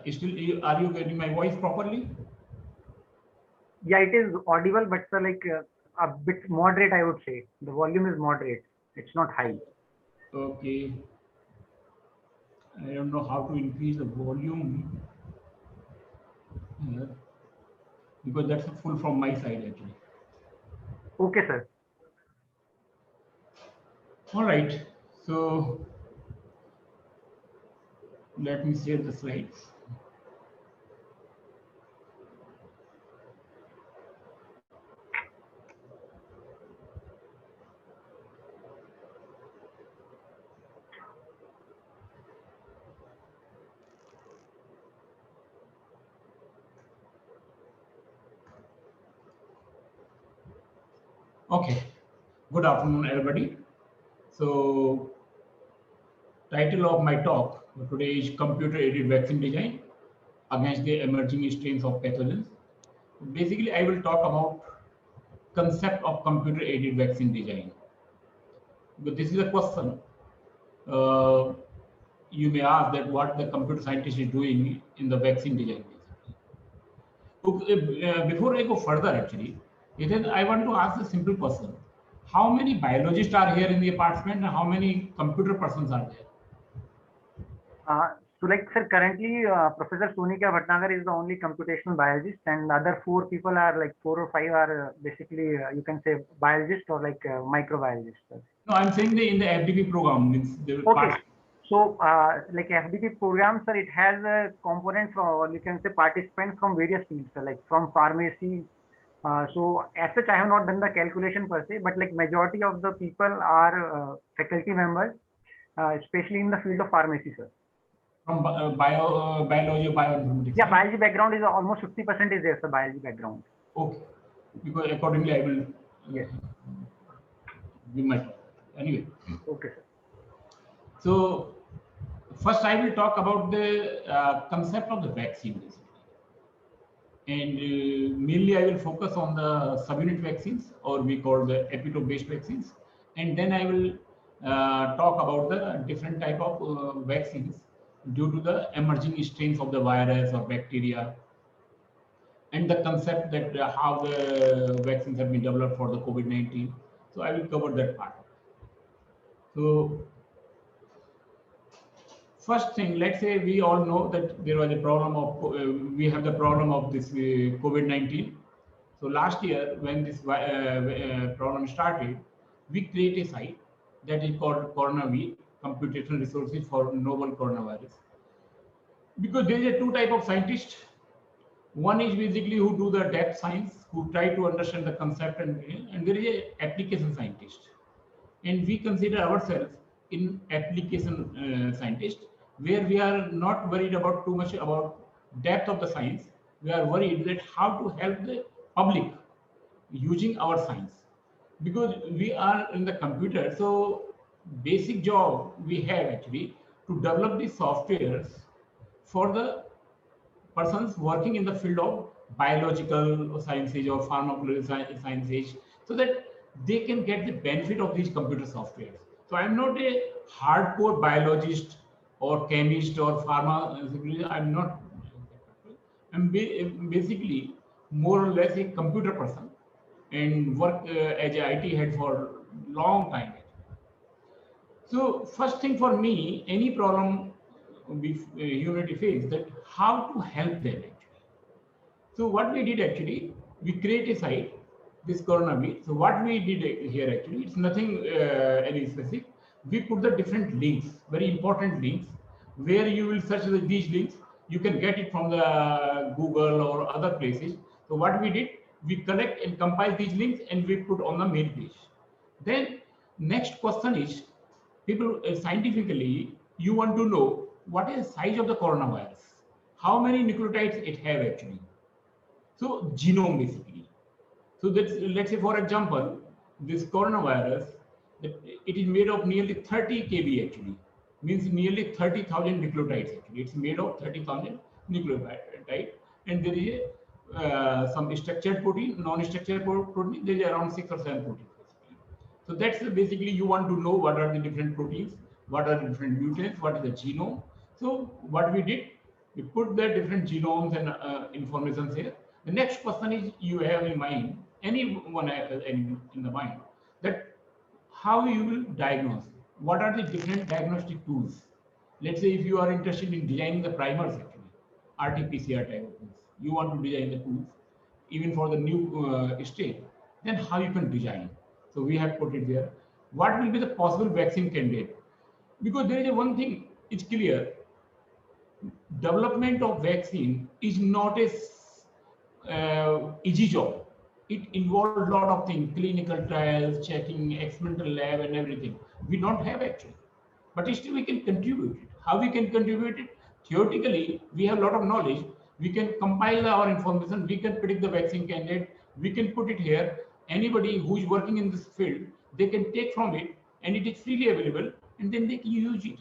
Are you getting my voice properly? Yeah, it is audible, but like a bit moderate, I would say. The volume is moderate. It's not high. Okay. I don't know how to increase the volume here because that's full from my side actually. Okay, sir. All right. So let me share the slides. Okay. Good afternoon, everybody. So, title of my talk today is Computer-Aided Vaccine Design Against the Emerging Strains of Pathogens. Basically, I will talk about concept of computer-aided vaccine design. But this is a question uh, you may ask that what the computer scientist is doing in the vaccine design. Okay, before I go further, actually, Ethan, I want to ask a simple question. How many biologists are here in the apartment and how many computer persons are there? Uh, so, like, sir, currently Professor Sonika Bhatnagar is the only computational biologist, and the other four people are like four or five are basically you can say biologists or like microbiologists. Sir. No, I'm saying in the FDP program means the Okay. part. So, like FDP program, sir, it has a component from, you can say, participants from various fields, sir, like from pharmacy. So, as such, I have not done the calculation per se, but like majority of the people are faculty members, especially in the field of pharmacy, sir. From biology or bioinformatics, Yeah, right? biology background is almost 50% is there, sir, biology background. Okay. Because accordingly, I will Yes. give my talk. Anyway, Okay, sir. so first I will talk about the concept of the vaccine, basically. And mainly I will focus on the subunit vaccines, or we call the epitope-based vaccines. And then I will talk about the different type of vaccines due to the emerging strains of the virus or bacteria, and the concept that how the vaccines have been developed for the COVID-19. So I will cover that part. So first thing, let's say we all know that there was a problem of we have the problem of this COVID-19. So last year, when this problem started, we create a site that is called CoronaV, Computational Resources for Novel Coronavirus. Because there is a two type of scientists. One is basically who do the depth science, who try to understand the concept, and there is a application scientist. And we consider ourselves in application scientist, where we are not worried about too much about depth of the science. We are worried that how to help the public using our science, because we are in the computer. So basic job we have actually to develop the softwares for the persons working in the field of biological sciences or pharmacological sciences, so that they can get the benefit of these computer softwares. So I'm not a hardcore biologist or chemist or pharma. I'm not. I'm basically more or less a computer person and work as a IT head for long time. So first thing for me, any problem we humanity face, that how to help them actually. So what we did actually, we create a site, this CoronaV. So what we did here actually, it's nothing any specific. We put the different links, very important links, where you will search these links. You can get it from the Google or other places. So what we did, we collect and compile these links and we put on the main page. Then next question is, people scientifically, you want to know what is the size of the coronavirus, how many nucleotides it have actually. So genome basically. So that's, let's say for example, this coronavirus, that it is made of nearly 30 kb actually, means nearly 30,000 nucleotides actually. It's made of 30,000 nucleotides, and there is some structured protein, non-structured protein. There is around 6 or 7 proteins basically. So that's basically you want to know what are the different proteins, what are the different mutants, what is the genome. So what we did, We put the different genomes and informations here. The next question is you have in mind, anyone has in the mind, that how you will diagnose. What are the different diagnostic tools? Let's say if you are interested in designing the primers, actually, RT-PCR type of tools, you want to design the tools, even for the new state, then how you can design. So we have put it there. What will be the possible vaccine candidate? Because there is a one thing, it's clear, development of vaccine is not a easy job. It involves a lot of things, clinical trials, checking, experimental lab, and everything. We don't have actually, but still we can contribute it. How we can contribute it? Theoretically, we have a lot of knowledge. We can compile our information. We can predict the vaccine candidate. We can put it here. Anybody who is working in this field, they can take from it, and it is freely available, and then they can use it.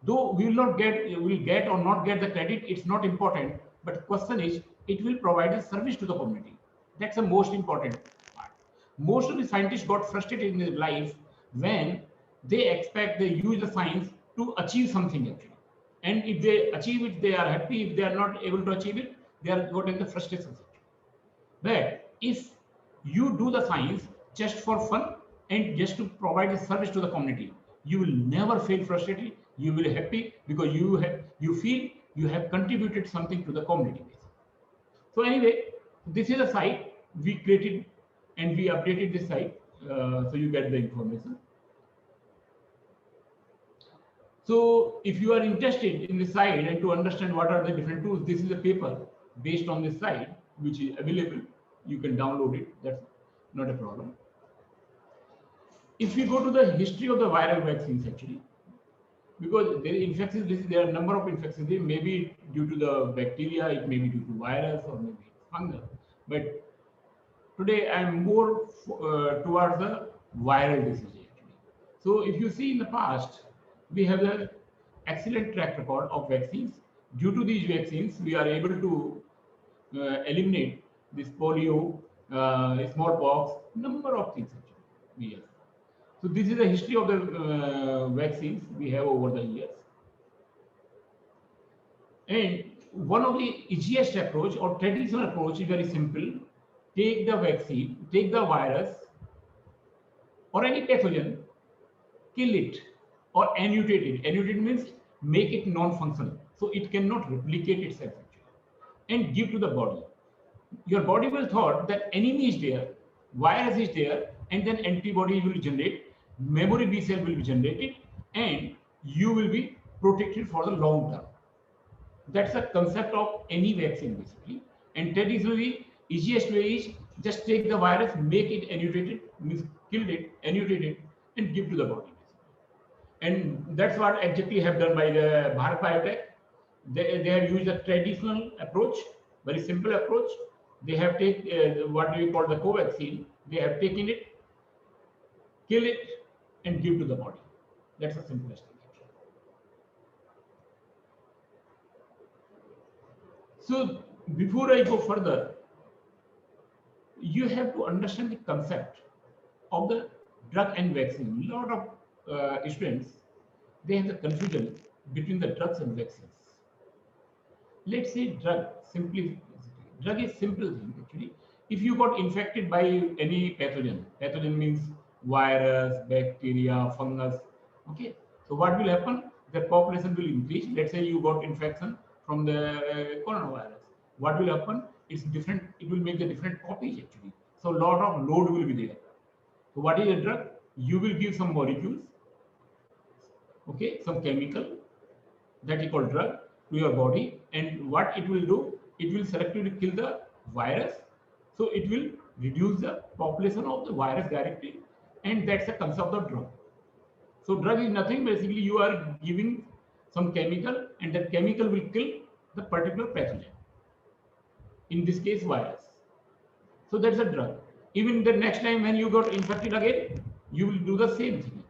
Though we will get or not get the credit, it's not important. But question is, it will provide a service to the community. That's the most important part. Most of the scientists got frustrated in their life when they expect they use the science to achieve something actually. And if they achieve it, they are happy. If they are not able to achieve it, they are got in the frustration. But if you do the science just for fun and just to provide a service to the community, you will never feel frustrated. You will be happy because you feel you have contributed something to the community. So anyway, this is a site we created and we updated this site, so you get the information. So if you are interested in the site and to understand what are the different tools, this is a paper based on this site which is available. You can download it. That's not a problem. If we go to the history of the viral vaccines, actually, because there is infections, there are a number of infections. They may be due to the bacteria, it may be due to virus, or maybe fungal. But today I'm more towards the viral disease, actually. So if you see in the past, we have an excellent track record of vaccines. Due to these vaccines, we are able to eliminate this polio, smallpox, number of things actually we have. So this is the history of the vaccines we have over the years. And one of the easiest approach or traditional approach is very simple. Take the vaccine, take the virus or any pathogen, kill it or annutate it. Annutate means make it non-functional. So it cannot replicate itself actually, and give to the body. Your body will thought that enemy is there, virus is there, and then antibody will generate, memory B cell will be generated, and you will be protected for the long term. That's the concept of any vaccine basically. And traditionally, easiest way is just take the virus, make it annotated, means kill it, annotate it, and give to the body. And that's what exactly have done by the Bharat Biotech. They have used a traditional approach, very simple approach. They have taken what we call the co-vaccine. They have taken it, kill it, and give to the body. That's the simplest thing. So before I go further, you have to understand the concept of the drug and vaccine. A lot of students, they have the confusion between the drugs and vaccines. Let's say drug is simple thing actually. If you got infected by any pathogen means virus, bacteria, fungus, okay. So what will happen? The population will increase. Let's say you got infection from the coronavirus. What will happen? It's different. It will make the different copies actually. So a lot of load will be there. So what is a drug? You will give some molecules, okay, some chemical that is called drug to your body, and what it will do? It will selectively kill the virus. So it will reduce the population of the virus directly, and that's the concept of drug. So drug is nothing, basically you are giving some chemical, and that chemical will kill the particular pathogen. In this case, virus. So that's a drug. Even the next time when you got infected again, you will do the same thing.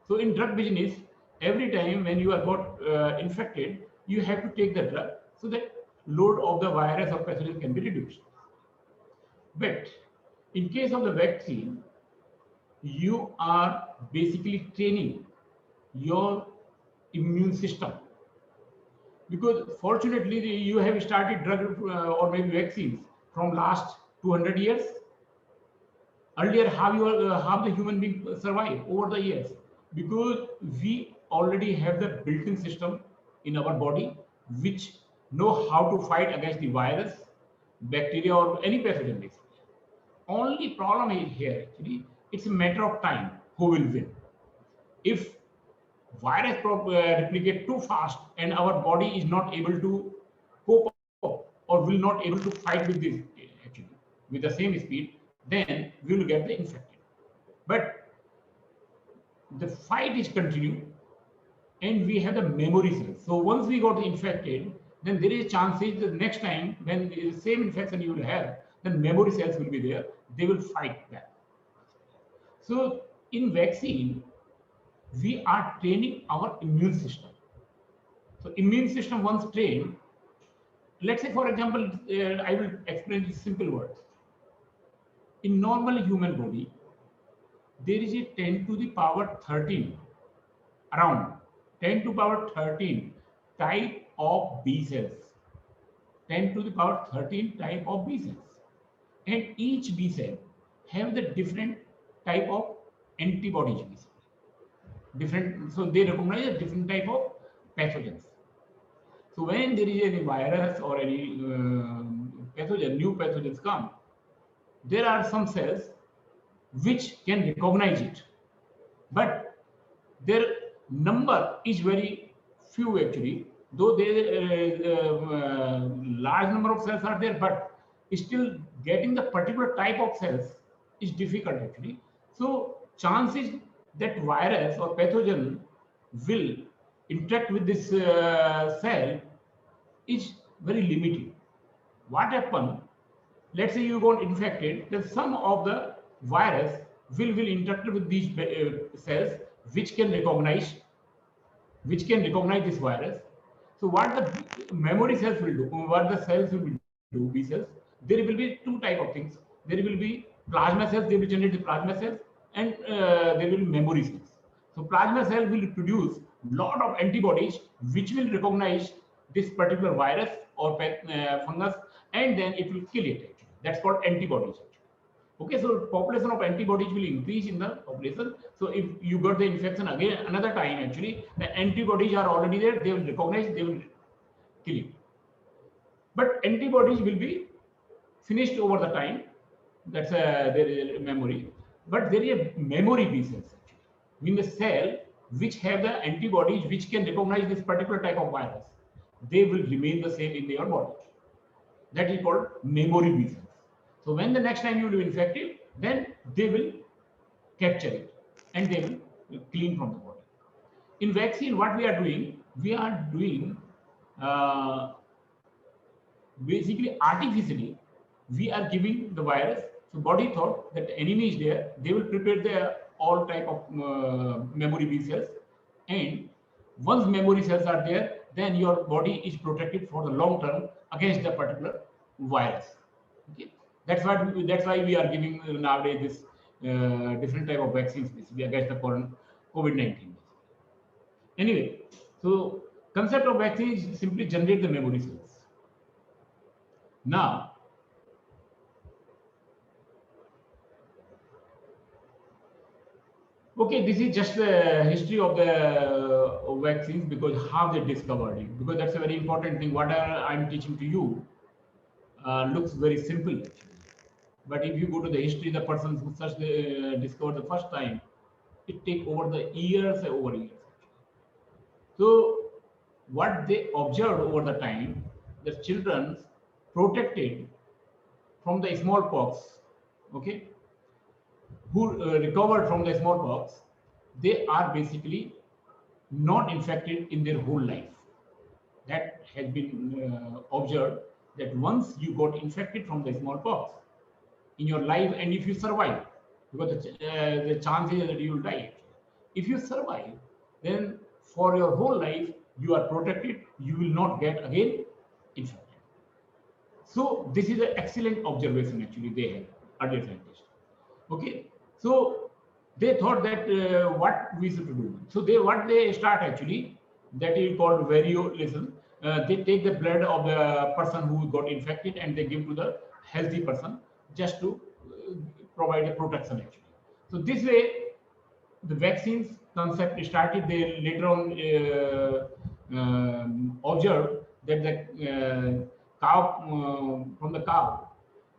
So in drug business, every time when you are got infected, you have to take the drug so that load of the virus or pathogen can be reduced. But in case of the vaccine, you are basically training your immune system. Because fortunately, you have started drug or maybe vaccines from last 200 years. Earlier, how the human being survive over the years? Because we already have the built-in system in our body which know how to fight against the virus, bacteria, or any pathogen. Basically, only problem is here actually. It's a matter of time who will win. If virus replicate too fast and our body is not able to cope up or will not able to fight with this actually with the same speed, then we will get the infected. But the fight is continued and we have the memory cells. So once we got infected, then there is chances the next time when the same infection you will have, then memory cells will be there. They will fight back. So in vaccine, we are training our immune system. So immune system once trained, let's say for example, I will explain in simple words. In normal human body, there is a 10 to the power 13, around 10 to the power 13 type of B cells. 10 to the power 13 type of B cells. And each B cell have the different type of antibodies. Different, so they recognize a different type of pathogens. So when there is any virus or any pathogen, new pathogens come, there are some cells which can recognize it, but their number is very few actually. Though large number of cells are there, but still getting the particular type of cells is difficult actually. So chances that virus or pathogen will interact with this cell is very limited. What happened? Let's say you got infected, then some of the virus will interact with these cells which can recognize this virus. So what the memory cells will do, what the cells will do, B cells, there will be two type of things. There will be plasma cells, they will generate the plasma cells, and there will be memory cells. So plasma cell will produce lot of antibodies which will recognize this particular virus or fungus, and then it will kill it. That's called antibodies. Okay, so population of antibodies will increase in the population. So if you got the infection again another time, actually the antibodies are already there. They will recognize, they will kill you. But antibodies will be finished over the time. That's there is a memory. But there is a memory B cells. Mean the cell which have the antibodies which can recognize this particular type of virus, they will remain the same in their body. That is called memory B cells. So when the next time you will be infected, then they will capture it and they will clean from the body. In vaccine, what we are doing basically artificially, we are giving the virus. So body thought that the enemy is there, they will prepare the all type of memory B cells, and once memory cells are there, then your body is protected for the long term against the particular virus. Okay, that's why we are giving nowadays this different type of vaccines basically against the COVID-19. Anyway, so concept of vaccine is simply generate the memory cells. Now, okay, this is just the history of the vaccines, because how they discovered it, because that's a very important thing. What I'm teaching to you looks very simple actually. But if you go to the history, the persons who discovered the first time, it take over the years over years. So what they observed over the time, the children protected from the smallpox, okay, who recovered from the smallpox, they are basically not infected in their whole life. That has been observed, that once you got infected from the smallpox in your life, and if you survive, because the chance is that you will die. If you survive, then for your whole life you are protected. You will not get again infected. So this is an excellent observation actually they had, earlier scientists. Okay, so they thought that what we should do. So what they start actually, that is called variolation. they take the blood of the person who got infected and they give to the healthy person just to provide a protection actually. So this way, the vaccines concept started. They later on observed that the cow from the cow,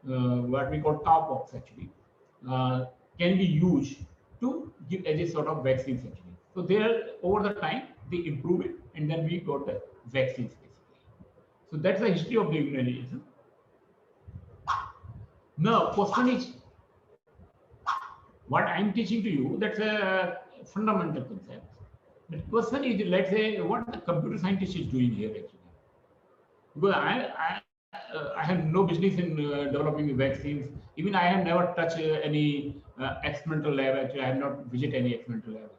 what we call cowpox actually, can be used to give as a sort of vaccines actually. So there, over the time, they improve it, and then we got the vaccines basically. So that's the history of the immunization. Now, question is, what I'm teaching to you, that's a fundamental concept. The question is, let's say, what the computer scientist is doing here actually. Because I have no business in developing vaccines. Even I have never touched any experimental lab. Actually, I have not visited any experimental lab.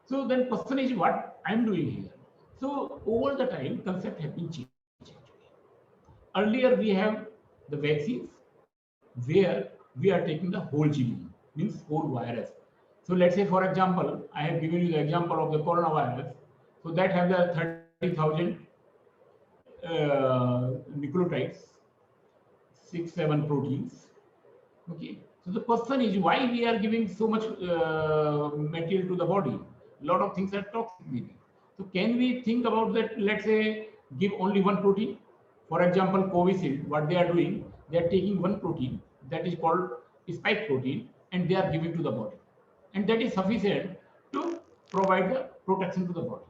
So then question is what I'm doing here. So over the time, concept has been changed actually. Earlier we have the vaccines where we are taking the whole genome, means whole virus. So let's say, for example, I have given you the example of the coronavirus. So that have the 30,000 nucleotides, 6-7 proteins. Okay. So the question is why we are giving so much material to the body. A lot of things are toxic maybe. So can we think about that? Let's say give only one protein. For example, Covishield, what they are doing, they are taking one protein that is called spike protein, and they are giving to the body, and that is sufficient to provide the protection to the body.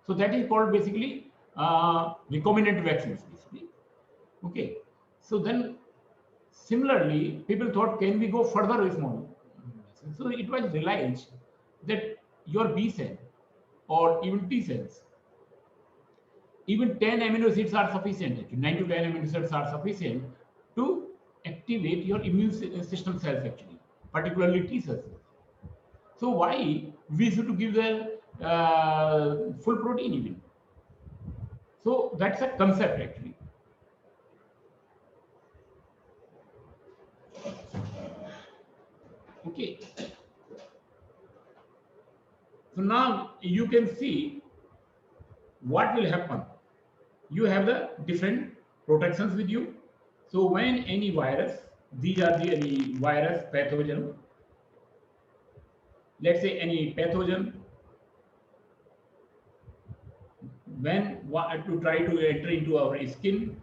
So that is called basically recombinant vaccines basically. Okay. So then similarly, people thought, can we go further with more? So it was realized that your B cell or even T cells, even 10 amino acids are sufficient. 9 to 10 amino acids are sufficient to activate your immune system cells actually, particularly T cells. So why we should give the full protein even? So that's a concept actually. Okay. So now you can see what will happen. You have the different protections with you. So when any virus, these are the any virus pathogen. Let's say any pathogen, when to try to enter into our skin,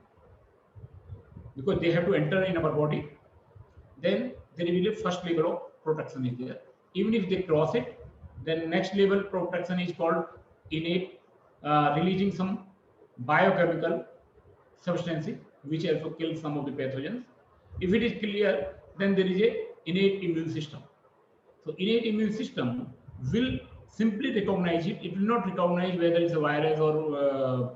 because they have to enter in our body, then there will be a first level of protection is there. Even if they cross it, then next level protection is called innate, releasing some biochemical substances which also kill some of the pathogens. If it is clear, then there is a innate immune system. So innate immune system will simply recognize it. It will not recognize whether it's a virus or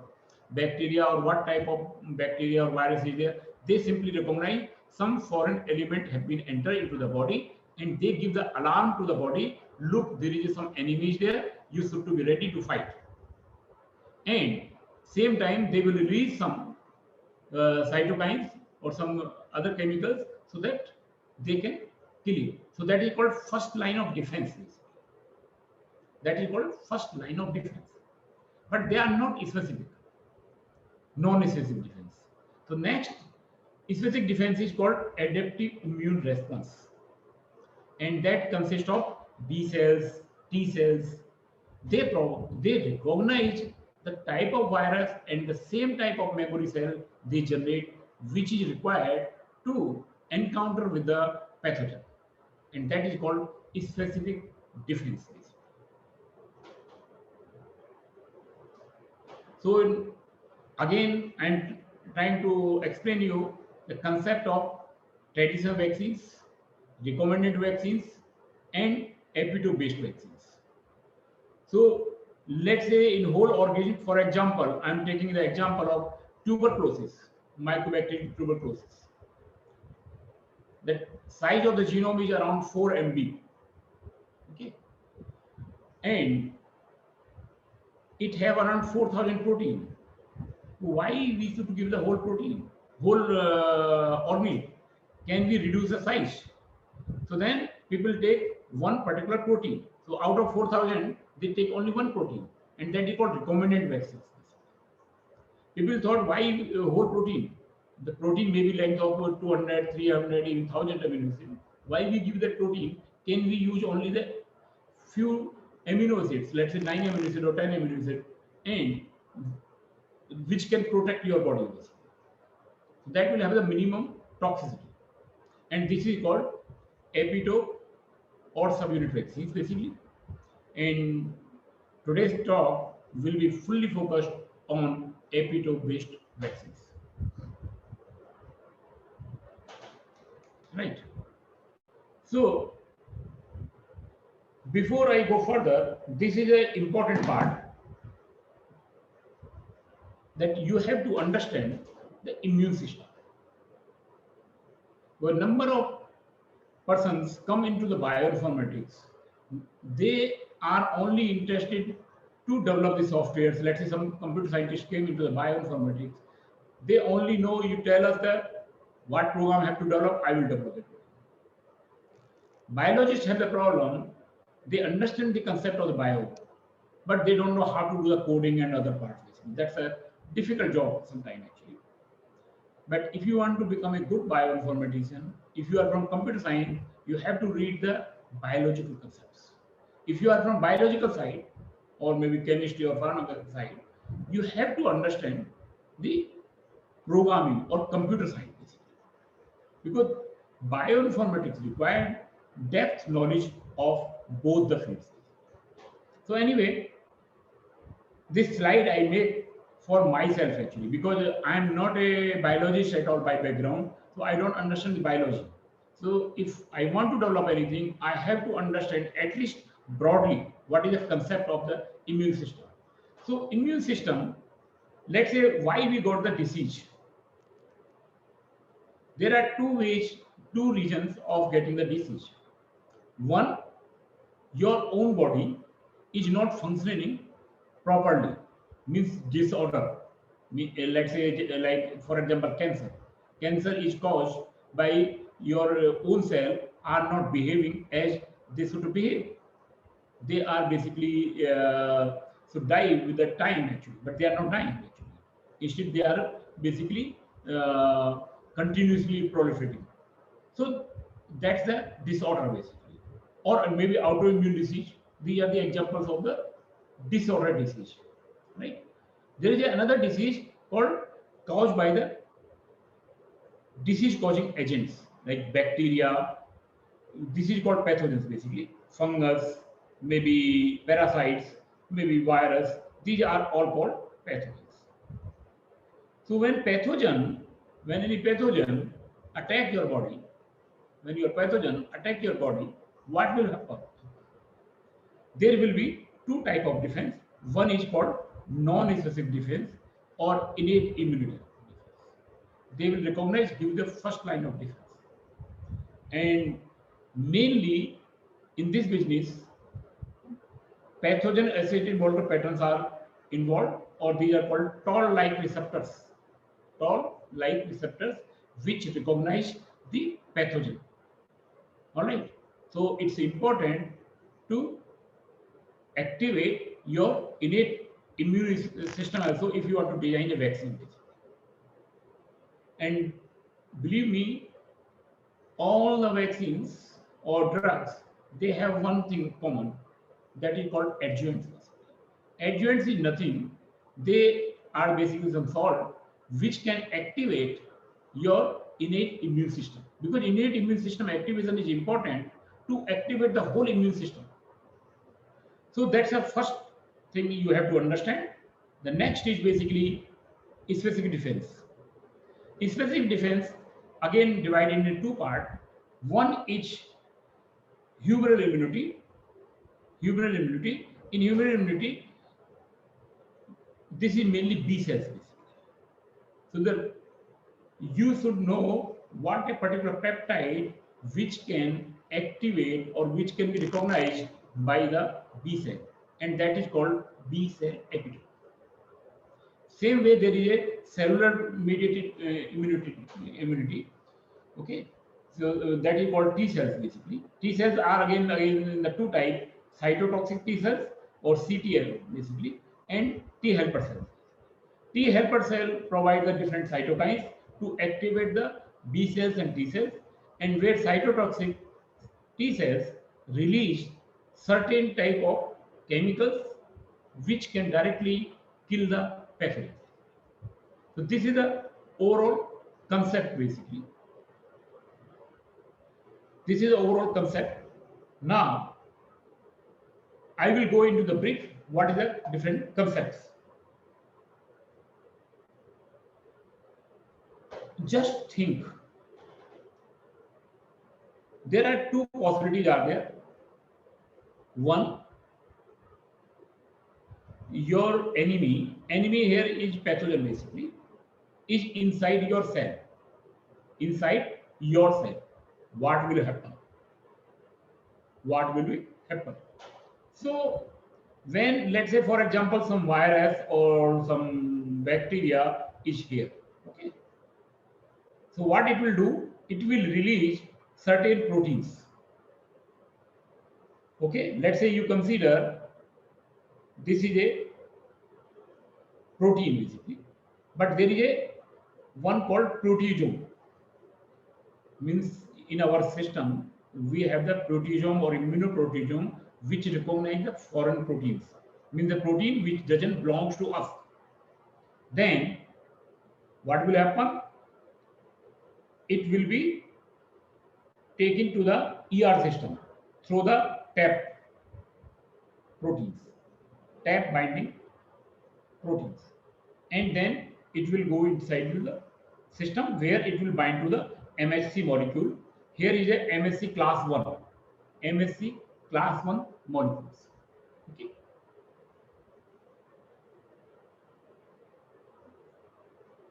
bacteria or what type of bacteria or virus is there. They simply recognize some foreign element have been entered into the body, and they give the alarm to the body. Look, there is some enemies there. You should to be ready to fight. And same time, they will release some cytokines or some other chemicals so that they can kill you. So that is called first line of defense. That is called first line of defense. But they are not specific, non-specific defense. So next specific defense is called adaptive immune response, and that consists of B cells, T cells. They recognize the type of virus and the same type of memory cell they generate, which is required to encounter with the pathogen, and that is called specific defense. So again, I'm trying to explain you the concept of traditional vaccines, recombinant vaccines, and epitope-based vaccines. So let's say in whole organism, for example, I'm taking the example of tuberculosis, Mycobacterium tuberculosis. The size of the genome is around 4 MB. Okay, and it have around 4,000 protein. Why we should give the whole protein, whole organism? Can we reduce the size? So then people take one particular protein. So out of 4,000, they take only one protein, and that is called recombinant vaccines. People thought, why whole protein? The protein may be length of 200, 300, even 1000 amino acids. Why we give that protein? Can we use only the few amino acids, let's say 9 amino acids or 10 amino acids, and which can protect your body? So that will have the minimum toxicity. And this is called epitope or subunit vaccines basically. And today's talk will be fully focused on epitope based vaccines. Right. So before I go further, this is an important part that you have to understand the immune system. A number of persons come into the bioinformatics, they are only interested to develop the softwares. Let's say some computer scientists came into the bioinformatics, they only know, you tell us that what program I have to develop, I will develop it. Biologists have the problem, they understand the concept of the bio, but they don't know how to do the coding and other parts. That's a difficult job sometimes actually. But if you want to become a good bioinformatician, if you are from computer science, you have to read the biological concepts. If you are from biological side, or maybe chemistry or pharmaceutical side, you have to understand the programming or computer science. Because bioinformatics required depth knowledge of both the fields. So anyway, this slide I made for myself actually, because I am not a biologist at all by background, so I don't understand the biology. So if I want to develop anything, I have to understand at least broadly what is the concept of the immune system. So immune system, let's say why we got the disease. There are two ways, two reasons of getting the disease. One, your own body is not functioning properly, means disorder. Let's say, like for example, cancer. Cancer is caused by your own cell are not behaving as they should behave. They are basically so die with the time actually, but they are not dying actually. Instead, they are basically continuously proliferating. So that's the disorder basically, or maybe autoimmune disease. These are the examples of the disorder disease, right? There is another disease called caused by the disease causing agents like bacteria. This is called pathogens basically, fungus, maybe parasites, maybe virus. These are all called pathogens. So when any pathogen attack your body, when your pathogen attack your body, what will happen? There will be two type of defense. One is called non-specific defense or innate immunity. They will recognize, give the first line of defense. And mainly in this business, pathogen-associated molecular patterns are involved, or these are called toll-like receptors. Toll-like receptors which recognize the pathogen. All right. So it's important to activate your innate immune system also if you want to design a vaccine. And believe me, all the vaccines or drugs, they have one thing common, that is called adjuvants. Adjuvants is nothing. They are basically some salt which can activate your innate immune system. Because innate immune system activation is important to activate the whole immune system. So that's the first thing you have to understand. The next is basically specific defense. Specific defense again divided into two parts. One is humoral immunity. Humoral immunity. In humoral immunity, this is mainly B cells. So you should know what a particular peptide which can activate or which can be recognized by the B cell, and that is called B cell epitope. Same way, there is a cellular mediated immunity. Okay, so that is called T cells basically. T cells are again in the two types: cytotoxic T cells or CTL basically, and T helper cells. T helper cell provides the different cytokines to activate the B cells and T cells, and where cytotoxic T cells release certain type of chemicals which can directly kill the pathogen. So this is the overall concept basically. This is the overall concept. Now, I will go into the brief. What is the different concepts? Just think. There are two possibilities are there. One, your enemy here is pathogen basically, is inside your cell. Inside your cell. What will happen? What will happen? So when, let's say for example, some virus or some bacteria is here, okay, so what it will do, it will release certain proteins. Okay, let's say you consider this is a protein basically, but there is a one called proteasome. Means in our system we have the proteasome or immunoproteasome which recognize the foreign proteins, means the protein which doesn't belong to us. Then what will happen? It will be taken to the ER system through the TAP proteins, TAP binding proteins, and then it will go inside the system where it will bind to the MHC molecule. Here is a MHC class 1, MHC class 1 molecules. Okay.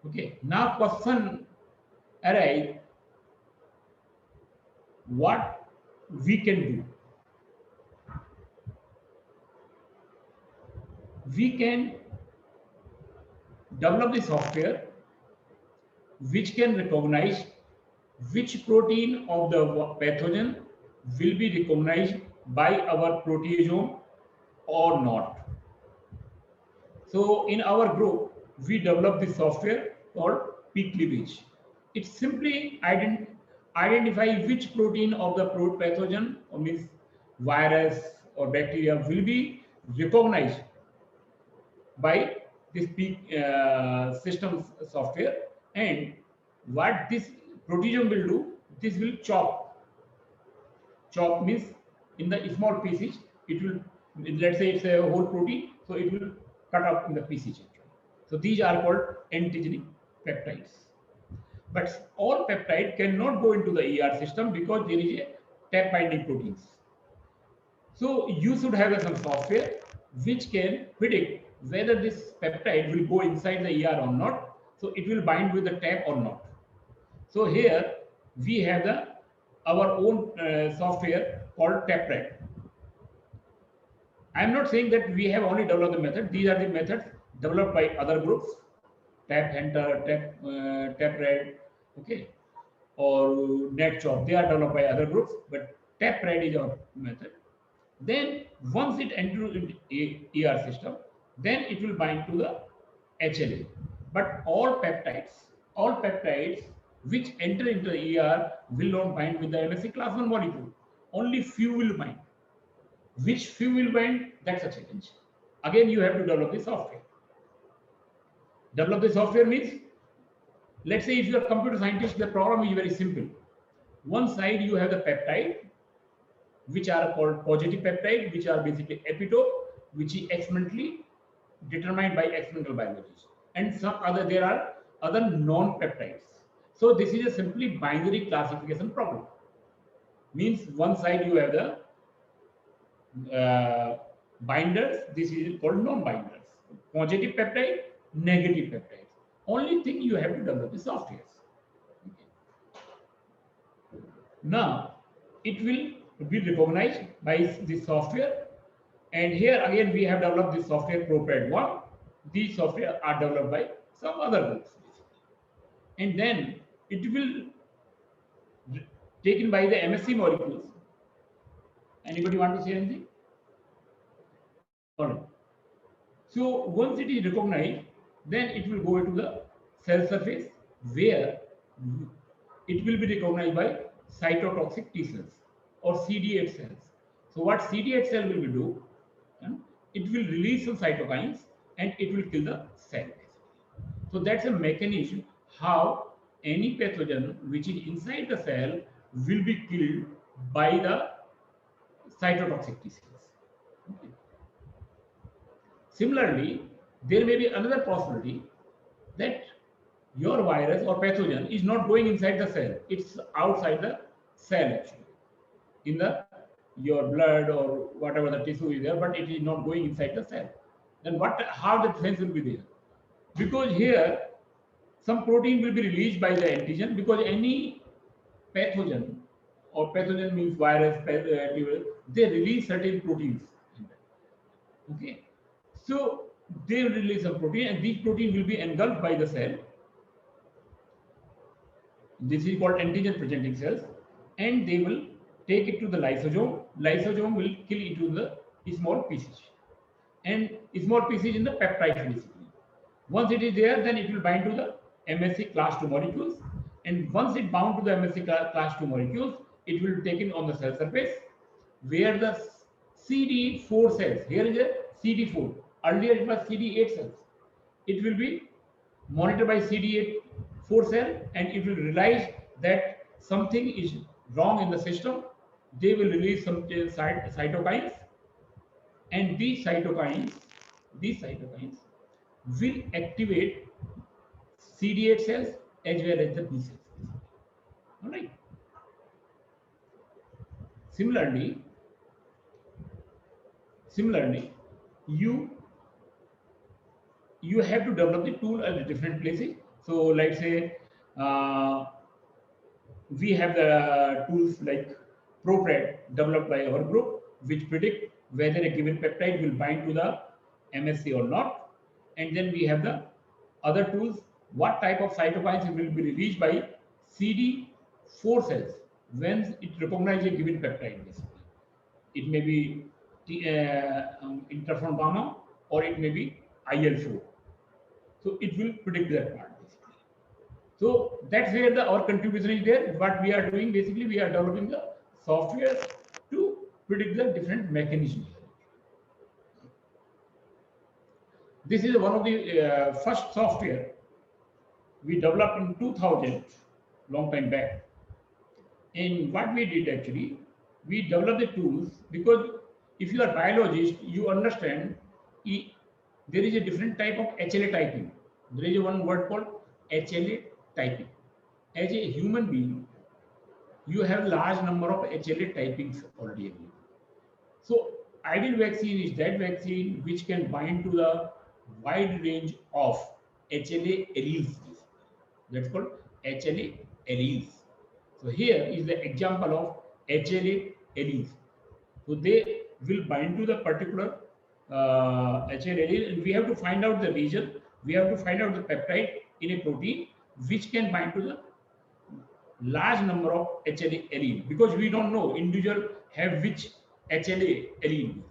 Okay. Now question arise, what we can do? We can develop the software which can recognize which protein of the pathogen will be recognized by our proteasome or not. So in our group, we developed this software called p-cleavage. It simply identify which protein of the pathogen, or means virus or bacteria, will be recognized by this system software, and what this proteasome will do, this will chop means in the small pieces. It will, let's say it's a whole protein, so it will cut up in the pieces. So these are called antigenic peptides. But all peptide cannot go into the ER system because there is a TAP binding proteins. So you should have some software which can predict whether this peptide will go inside the ER or not. So it will bind with the TAP or not. So here we have our own software called TAPRAD. I am not saying that we have only developed the method. These are the methods developed by other groups, TAP Hunter, TAPRAD, okay, or NetChop. They are developed by other groups, but TAPRAD is our method. Then once it enters into ER system, then it will bind to the HLA. But all peptides which enter into the ER will not bind with the MSC class 1 molecule. Only few will bind. Which few will bind? That's a challenge. Again, you have to develop the software. Develop the software means, let's say if you are a computer scientist, the problem is very simple. One side you have the peptide, which are called positive peptide, which are basically epitope, which is experimentally determined by experimental biology, and some other, there are other non-peptides. So this is a simply binary classification problem. Means one side you have the binders, this is called non-binders, positive peptide, negative peptides. Only thing you have to develop the software. Okay. Now it will be recognized by this software, and here again we have developed this software ProPrad1. These software are developed by some other groups, and then it will taken by the MSC molecules. Anybody want to say anything? All right. So once it is recognized, then it will go into the cell surface where it will be recognized by cytotoxic T cells or CD8 cells. So what CD8 cell will do? It will release some cytokines and it will kill the cell. So that's a mechanism how any pathogen which is inside the cell will be killed by the cytotoxic T cells. Okay. Similarly, there may be another possibility that your virus or pathogen is not going inside the cell; it's outside the cell actually, in the your blood or whatever the tissue is there, but it is not going inside the cell. Then what? How the defense will be there? Because here some protein will be released by the antigen, because any pathogen or pathogen means virus, they release certain proteins. Okay, so they will release some protein, and these protein will be engulfed by the cell. This is called antigen presenting cells, and they will take it to the lysosome. Lysosome will kill it to the small pieces, and small pieces in the peptides basically. Once it is there, then it will bind to the MSC class 2 molecules, and once it bound to the MSC class 2 molecules, it will be taken on the cell surface where the CD4 cells, here is a CD4, earlier it was CD8 cells. It will be monitored by CD8 4 cell, and it will realize that something is wrong in the system. They will release some cytokines, and these cytokines will activate CD8 cells as well as the B cells. All right. Similarly, you have to develop the tool at different places. So let's say we have the tools like ProPred developed by our group, which predict whether a given peptide will bind to the MSC or not. And then we have the other tools, what type of cytokines will be released by CD4 cells when it recognizes a given peptide. Basically, it may be interferon gamma, or it may be IL4. So it will predict that part basically. So that's where our contribution is there. What we are doing basically, we are developing the software to predict the different mechanisms. This is one of the first software we developed in 2000, long time back. And what we did actually, we developed the tools, because if you are a biologist, you understand there is a different type of HLA typing. There is one word called HLA typing. As a human being, you have large number of HLA typings already available. So ideal vaccine is that vaccine which can bind to the wide range of HLA alleles. That's called HLA alleles. So here is the example of HLA alleles. So they will bind to the particular HLA allele, and we have to find out the region. We have to find out the peptide in a protein which can bind to the large number of HLA allele, because we don't know individual have which HLA allele.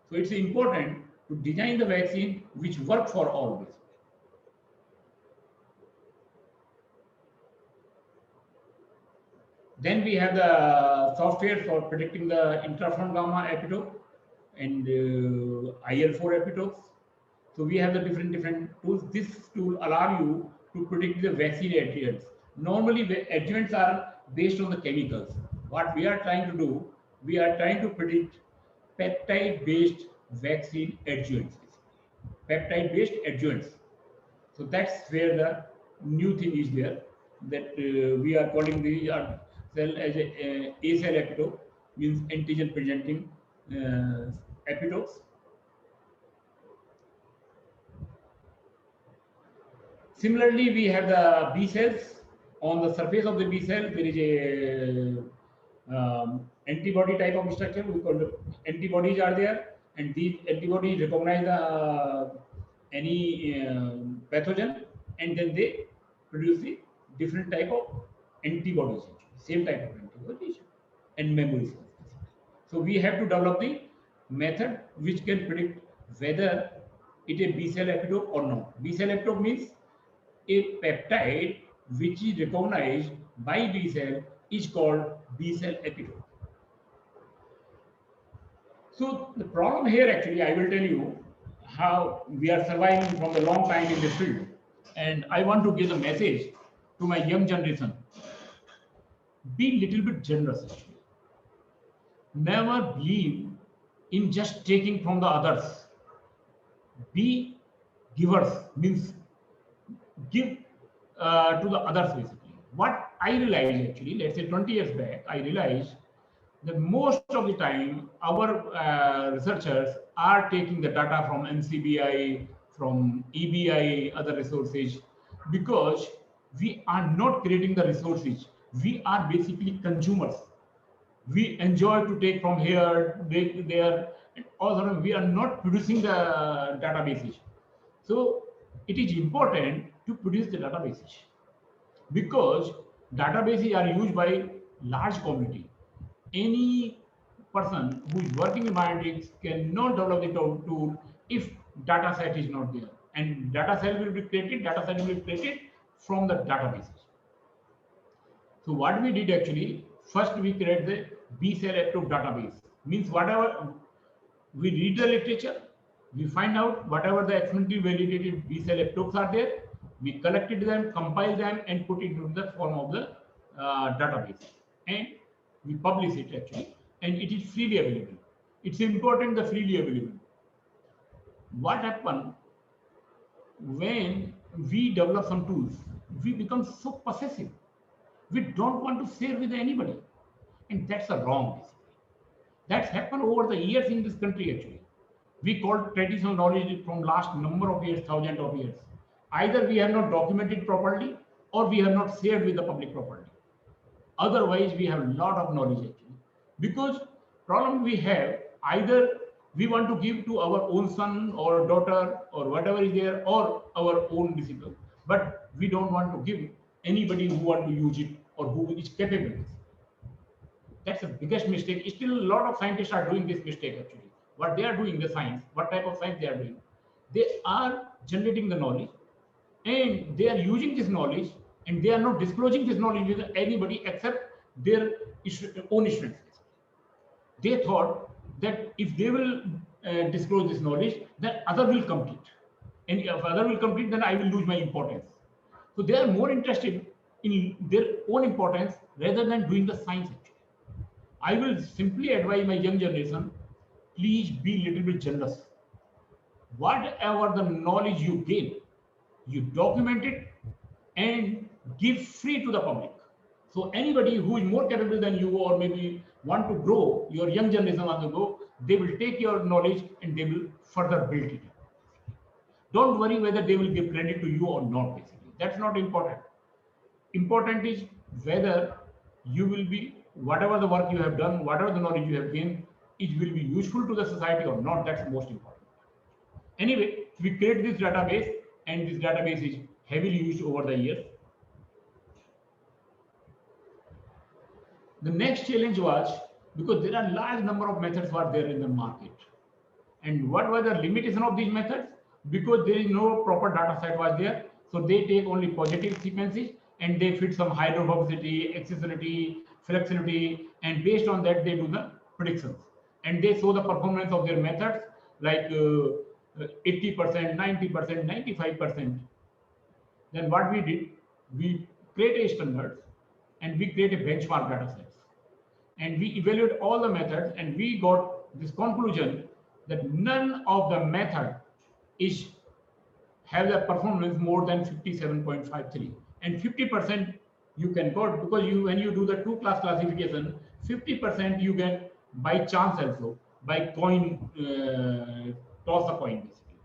So it's important to design the vaccine which work for all. Then we have the software for predicting the interferon gamma epitope and IL4 epitopes. So we have the different tools. This tool allow you to predict the vaccine adjuvants. Normally, adjuvants are based on the chemicals. What we are trying to do, we are trying to predict peptide-based vaccine adjuvants. Peptide-based adjuvants. So that's where the new thing is there, that we are calling the cell as a cell epitope, means antigen presenting epitopes. Similarly, we have the B cells. On the surface of the B cell, there is a antibody type of structure. We call the antibodies are there, and these antibodies recognize any pathogen, and then they produce the different type of antibodies, same type of antibodies and memory cells. So we have to develop the method which can predict whether it a B cell epitope or not? B cell epitope means a peptide which is recognized by B cell is called B cell epitope. So the problem here actually, I will tell you how we are surviving from a long time in this field. And I want to give a message to my young generation. Be little bit generous actually. Never believe in just taking from the others. Be givers, means give to the others basically. What I realized actually, let's say 20 years back, I realized that most of the time our researchers are taking the data from NCBI, from EBI, other resources, because we are not creating the resources. We are basically consumers. We enjoy to take from here, there, and also we are not producing the databases. So it is important to produce the databases, because databases are used by large community. Any person who is working in biometrics cannot develop the tool if data set is not there. And data set will be created, data set will be created from the databases. So what we did actually, first we create the B cell epitope database. Means whatever we read the literature, we find out whatever the experimentally validated B cell epitopes are there, we collected them, compile them, and put it into the form of the database, and we publish it actually, and it is freely available. It's important the freely available. What happened when we develop some tools? We become so possessive. We don't want to share with anybody, and that's a wrong. That's happened over the years in this country actually. We call traditional knowledge from last number of years, thousands of years. Either we have not documented properly or we have not shared with the public properly. Otherwise, we have a lot of knowledge actually. Because problem we have, either we want to give to our own son or daughter or whatever is there, or our own disciple, but we don't want to give anybody who want to use it or who is capable. That's the biggest mistake. Still, a lot of scientists are doing this mistake actually. What they are doing, the science, what type of science they are doing? They are generating the knowledge, and they are using this knowledge, and they are not disclosing this knowledge with anybody except their own students. They thought that if they will disclose this knowledge, then other will complete. And if other will complete, then I will lose my importance. So they are more interested in their own importance rather than doing the science actually. I will simply advise my young generation, please be a little bit generous. Whatever the knowledge you gain, you document it and give free to the public. So anybody who is more capable than you, or maybe want to grow, your young generation want to grow, they will take your knowledge and they will further build it. Don't worry whether they will give credit to you or not, basically. That's not important. Important is whether you will be, whatever the work you have done, whatever the knowledge you have gained, it will be useful to the society or not. That's the most important. Anyway, we create this database, and this database is heavily used over the years. The next challenge was, because there are large number of methods were there in the market. And what was the limitation of these methods? Because there is no proper data set was there. So they take only positive sequences and they fit some hydrophobicity, accessibility, flexibility, and based on that they do the predictions. And they show the performance of their methods like 80%, 90%, 95%. Then what we did, we create a standard and we create a benchmark data sets. And we evaluate all the methods, and we got this conclusion that none of the method is have the performance more than 57.53, and 50% you can got, because you, when you do the two class classification, 50% you get by chance also, by coin, toss a coin basically.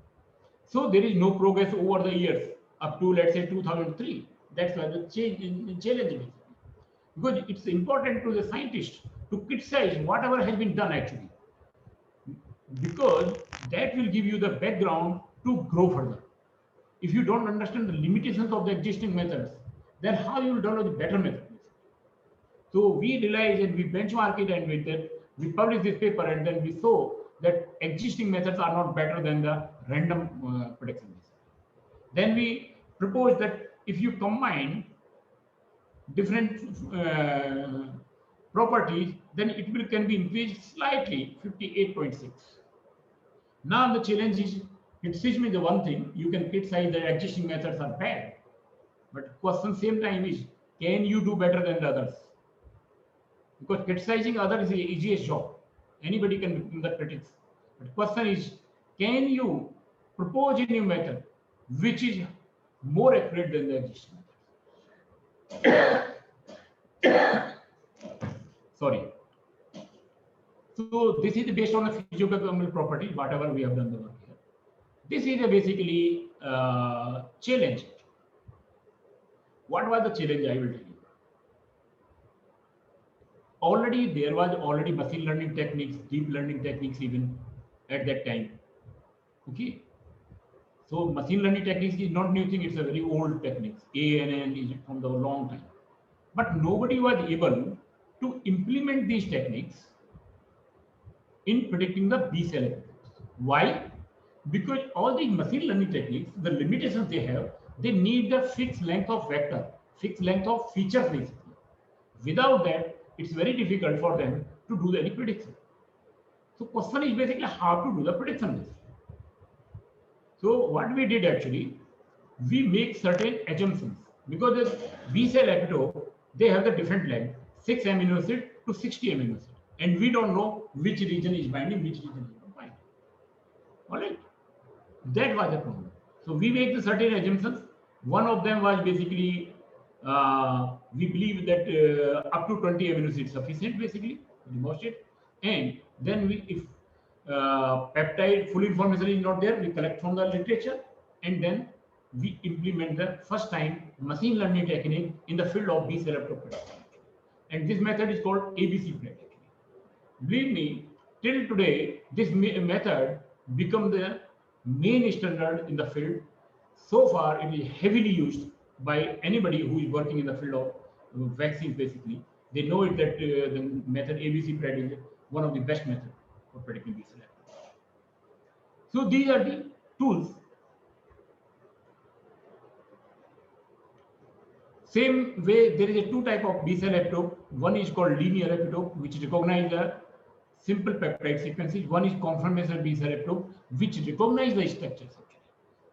So there is no progress over the years up to, let's say, 2003. That's why the change in challenge, because it's important to the scientist to criticize whatever has been done actually, because that will give you the background to grow further. If you don't understand the limitations of the existing methods, then how you will develop the better methods? So we realized and we benchmark it, and with that we publish this paper, and then we saw that existing methods are not better than the random prediction method. Then we propose that if you combine different properties, then it will can be increased slightly, 58.6. Now the challenge is, criticism is the one thing, you can criticize that existing methods are bad, but question same time is, can you do better than the others? Because criticizing others is the easiest job. Anybody can become the critics. But question is, can you propose a new method which is more accurate than the existing method? Sorry. So this is based on a physicochemical property, whatever we have done the work here. This is a basically challenge. What was the challenge? I will tell you. Already there was already machine learning techniques, deep learning techniques even at that time. Okay. So machine learning techniques is not new thing, it's a very old techniques. ANN is from the long time. But nobody was able to implement these techniques in predicting the B cell epitopes. Why? Because all these machine learning techniques, the limitations they have, they need the fixed length of vector, fixed length of features basically. Without that, it's very difficult for them to do any prediction. So question is basically how to do the prediction. So what we did actually, we make certain assumptions because the B cell epitope, they have the different length, 6 amino acid to 60 amino acid. And we don't know which region is binding, which region is not binding. All right. That was the problem. So we make the certain assumptions. One of them was basically, we believe that up to 20 amino acids sufficient basically to demonstrate. And then we, if peptide full information is not there, we collect from the literature and then we implement the first time machine learning technique in the field of B cell epitope. And this method is called ABC-PRED. Believe me, till today, this method become the main standard in the field. So far, it is heavily used by anybody who is working in the field of vaccines. Basically, they know it that the method ABC-PRED is one of the best methods for predicting B cell epitope. So these are the tools. Same way, there is a two type of B cell epitope. One is called linear epitope, which recognize the simple peptide sequences. One is conformational B cell epitope, which recognize the structures.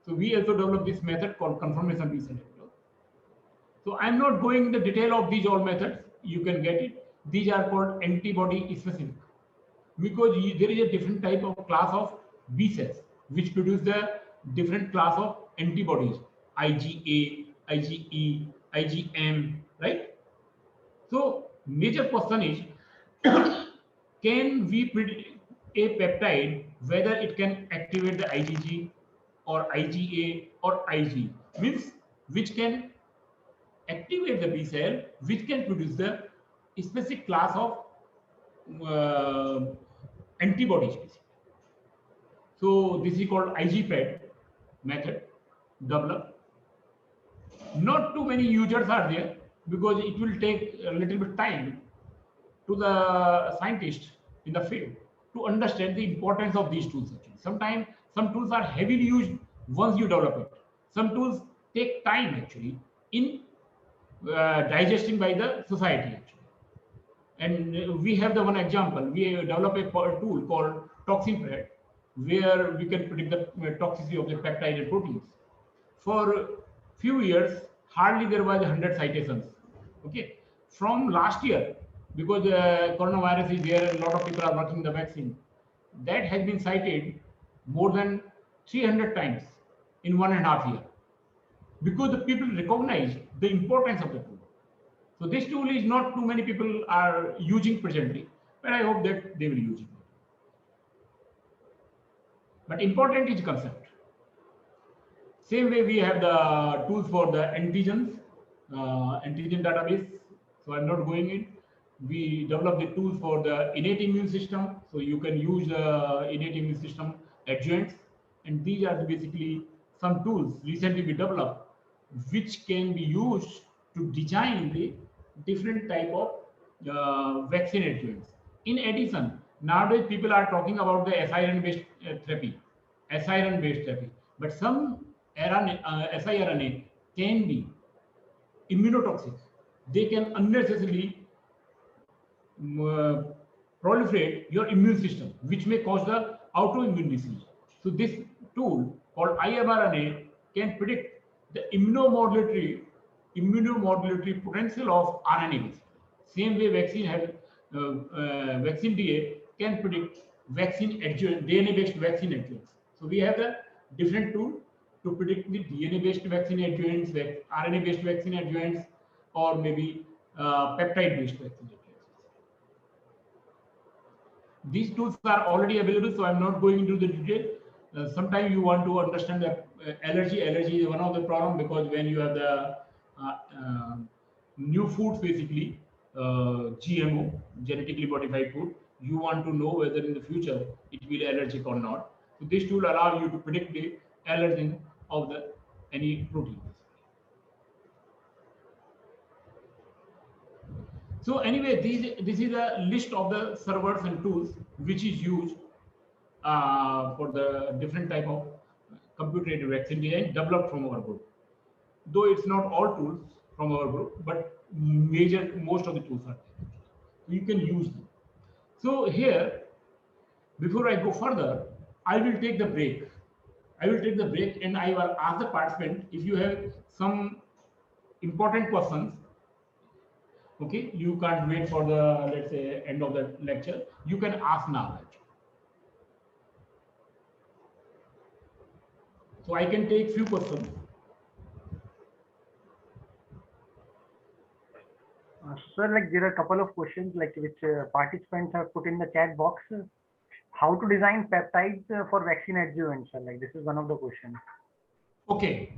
So we also developed this method called conformational B cell epitope. So I'm not going into the detail of these all methods. You can get it. These are called antibody specific because there is a different type of class of B cells which produce the different class of antibodies, IgA, IgE, IgM, right? So major question is, can we predict a peptide whether it can activate the IgG or IgA or Ig, means which can activate the B cell, which can produce the specific class of antibodies. So this is called IG-PRED method developed. Not too many users are there because it will take a little bit time to the scientists in the field to understand the importance of these tools. Actually, sometimes some tools are heavily used once you develop it. Some tools take time actually in digesting by the society actually. And we have the one example. We develop a tool called ToxinPRED, where we can predict the toxicity of the peptide and proteins. For few years, hardly there was 100 citations. Okay, from last year, because coronavirus is there, a lot of people are working the vaccine. That has been cited more than 300 times in 1.5 years, because the people recognize the importance of the tool. So this tool is not too many people are using presently, but I hope that they will use it. But important is concept. Same way we have the tools for the antigens, antigen database. So I'm not going in. We develop the tools for the innate immune system. So you can use the innate immune system adjuvants. And these are basically some tools recently we developed, which can be used to design the different type of vaccine adjuvants. In addition, Nowadays, people are talking about the siRNA-based therapy, siRNA-based therapy. But some siRNA can be immunotoxic. They can unnecessarily uh, proliferate your immune system, which may cause the autoimmune disease. So this tool called iMRNA can predict the immunomodulatory potential of RNA. Same way vaccine have vaccine DA can predict vaccine adjuvant, DNA-based vaccine adjuvants. So we have the different tool to predict the DNA-based vaccine adjuvants, RNA-based vaccine adjuvants, or maybe peptide-based vaccine adjuvants. These tools are already available, so I'm not going into the detail. Sometimes you want to understand that allergy is one of the problem, because when you have the new foods, basically GMO, genetically modified food, you want to know whether in the future it will be allergic or not. So this tool allows you to predict the allergen of the any protein. So anyway, this is a list of the servers and tools which is used for the different type of computer-aided vaccine design developed from our group. Though it's not all tools from our group, but most of the tools are there. You can use them. So here, before I go further, I will take the break. And I will ask the participant if you have some important questions. Okay, you can't wait for the, let's say, end of the lecture. You can ask now. So I can take few questions. Sir, like there are a couple of questions like which participants have put in the chat box. How to design peptides for vaccine adjuvants? Like this is one of the questions. Okay.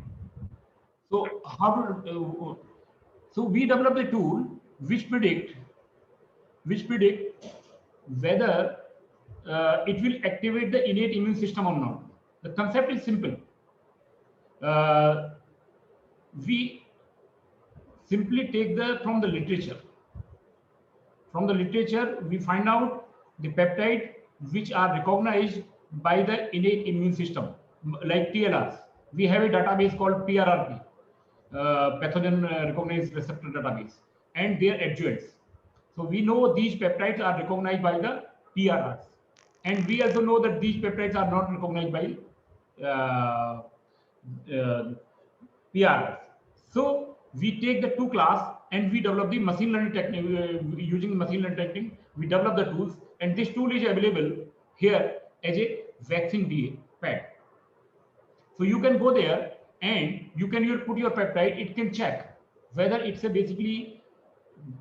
So how to? So we developed a tool which predict whether it will activate the innate immune system or not. The concept is simple. We simply take from the literature. From the literature, we find out the peptide which are recognized by the innate immune system, like TLRs. We have a database called PRRP, pathogen recognized receptor database, and their adjuvants. So we know these peptides are recognized by the PRRs, and we also know that these peptides are not recognized by PRRs. So we take the two class and we develop the machine learning technique. Using machine learning technique, we develop the tools, and this tool is available here as a vaccine DA pad. So you can go there and you can put your peptide. It can check whether it's a basically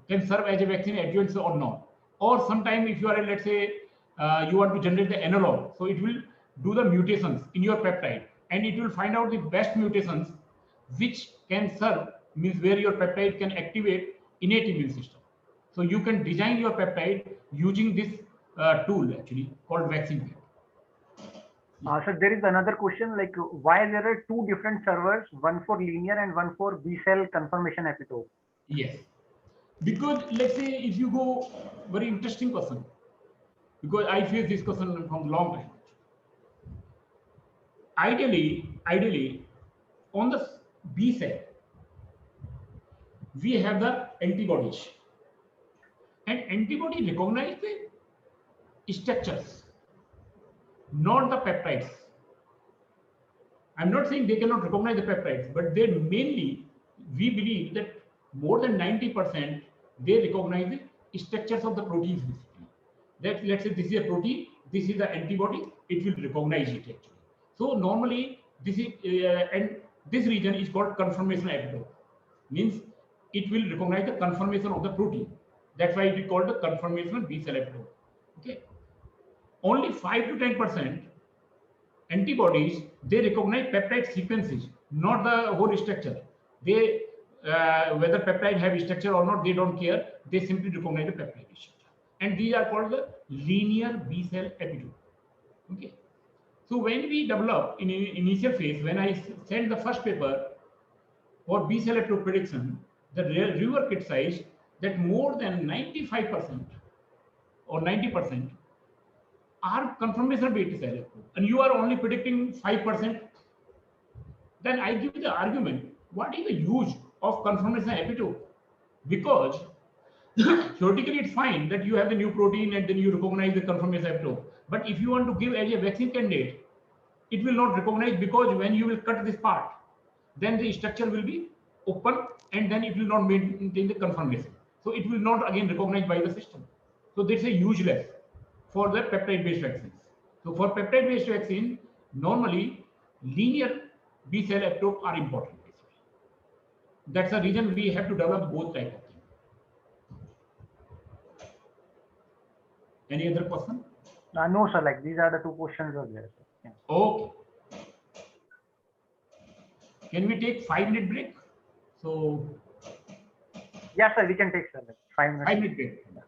can serve as a vaccine adjuvant or not. Or sometime if you are, let's say, you want to generate the analog, so it will do the mutations in your peptide, and it will find out the best mutations which can serve, means where your peptide can activate innate immune system. So you can design your peptide using this tool actually called vaccine. So there is another question like why there are two different servers, one for linear and one for B cell confirmation epitope? Yes, because let's say if you go, very interesting question, because I face this question from a long time. Ideally, on the B cell, we have the antibodies, and antibody recognize the structures, not the peptides. I'm not saying they cannot recognize the peptides, but they mainly, we believe that more than 90% they recognize the structures of the proteins. That, let's say this is a protein, this is the antibody, it will recognize it actually. So normally this is and this region is called conformational epitope, means it will recognize the conformation of the protein. That's why it is called the conformational B cell epitope. Okay, only 5 to 10% antibodies, they recognize peptide sequences, not the whole structure. They whether peptide have structure or not, they don't care. They simply recognize the peptide structure, and these are called the linear B cell epitope. Okay. So when we develop in initial phase, when I sent the first paper for B cell epitope prediction, the rework kit size that more than 95% or 90% are confirmation based cell approach, and you are only predicting 5%, then I give the argument, what is the use of confirmation epitope? Because theoretically it's fine that you have the new protein and then you recognize the confirmation epitope. But if you want to give as a vaccine candidate, it will not recognize, because when you will cut this part, then the structure will be open and then it will not maintain the confirmation. So it will not again recognized by the system. So that's a useless for the peptide-based vaccines. So for peptide-based vaccine, normally linear B cell epitope are important. That's the reason we have to develop both type of things. Any other question? No, sir. Like these are the two questions are there. Sir. Yeah. Okay. Can we take 5-minute break? So Yeah, sir. We can take, sir, like 5 minutes. 5-minute break. Okay.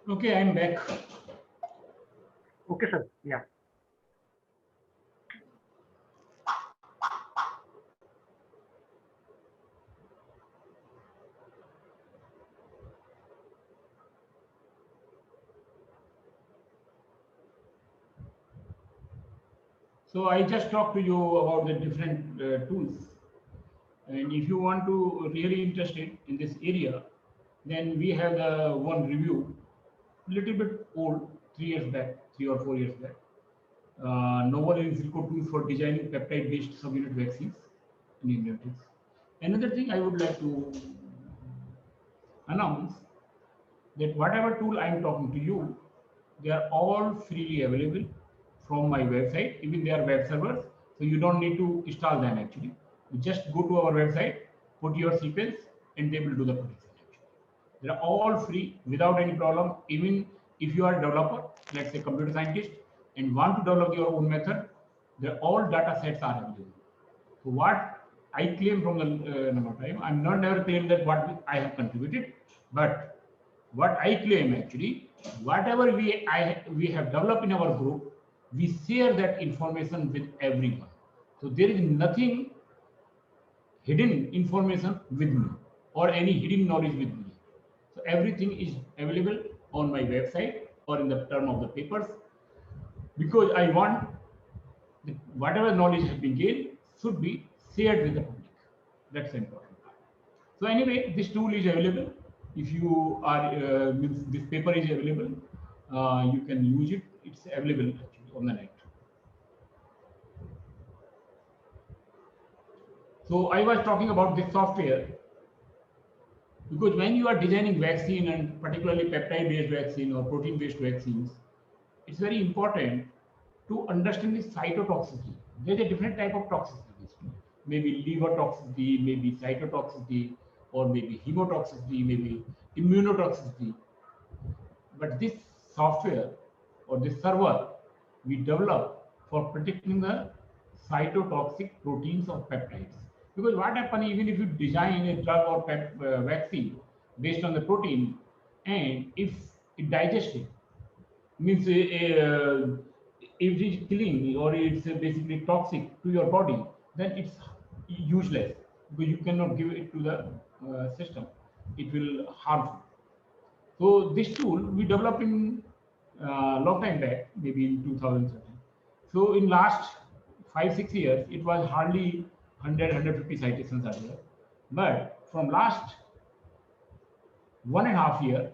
Okay, I'm back. Okay, sir. Yeah. So I just talked to you about the different tools. And if you want to really interested in this area, then we have the one review, little bit old, 3 years back, 3 or 4 years back. Novel in silico tools for designing peptide-based subunit vaccines in Indian. Another thing I would like to announce that whatever tool I am talking to you, they are all freely available from my website. Even they are web servers, so you don't need to install them actually. You just go to our website, put your sequence, and they will do the prediction. They are all free without any problem. Even if you are a developer, let's say computer scientist, and want to develop your own method, all data sets are available. So what I claim from the number of time, I'm not never claim that what I have contributed, but what I claim actually, whatever we have developed in our group, we share that information with everyone. So there is nothing hidden information with me or any hidden knowledge with me. So everything is available on my website or in the term of the papers, because I want that whatever knowledge has been gained should be shared with the public. That's the important part. So anyway, this tool is available. If you are, this paper is available, you can use it. It's available actually on the net. So I was talking about this software because when you are designing vaccine and particularly peptide-based vaccine or protein-based vaccines, it's very important to understand the cytotoxicity. There's a different type of toxicity, maybe liver toxicity, maybe cytotoxicity, or maybe hemotoxicity, maybe immunotoxicity. But this software or this server we develop for predicting the cytotoxic proteins of peptides. Because what happens even if you design a drug or vaccine based on the protein, and if it digests it, means if it is killing or it's basically toxic to your body, then it's useless because you cannot give it to the system. It will harm you. So this tool we developed in long time back, maybe in 2013. So in last 5 6 years, it was hardly 100 citations are there. But from last 1.5 year,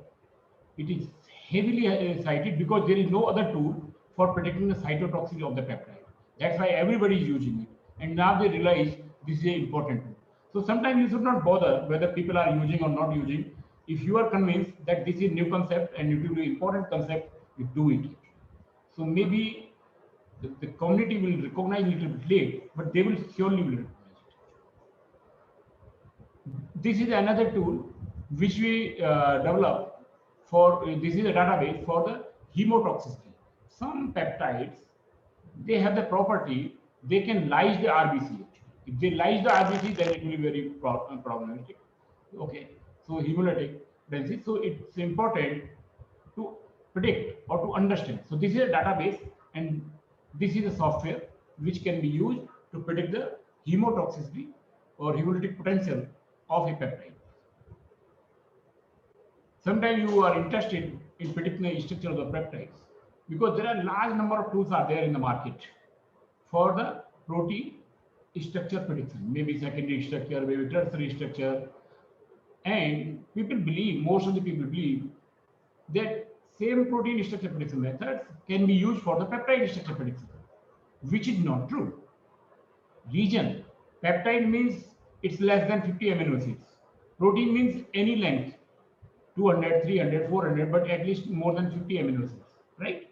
it is heavily cited because there is no other tool for predicting the cytotoxicity of the peptide. That's why everybody is using it. And now they realize this is an important tool. So sometimes you should not bother whether people are using or not using. If you are convinced that this is a new concept and it will be an important concept, you do it. So maybe the community will recognize it a little bit late, but they will surely will recognize it. This is another tool which we develop for this is a database for the hemotoxicity. Some peptides, they have the property they can lyse the RBC. If they lyse the RBC, then it will be very problematic. Okay, so hemolytic density. So it's important to predict or to understand. So this is a database, and this is a software which can be used to predict the hemotoxicity or hemolytic potential of a peptide. Sometimes you are interested in predicting the structure of the peptides because there are large number of tools are there in the market for the protein structure prediction, maybe secondary structure, maybe tertiary structure. And people believe, most of the people believe that same protein structure prediction methods can be used for the peptide structure prediction, which is not true. Region, peptide means it's less than 50 amino acids. Protein means any length, 200, 300, 400, but at least more than 50 amino acids, right?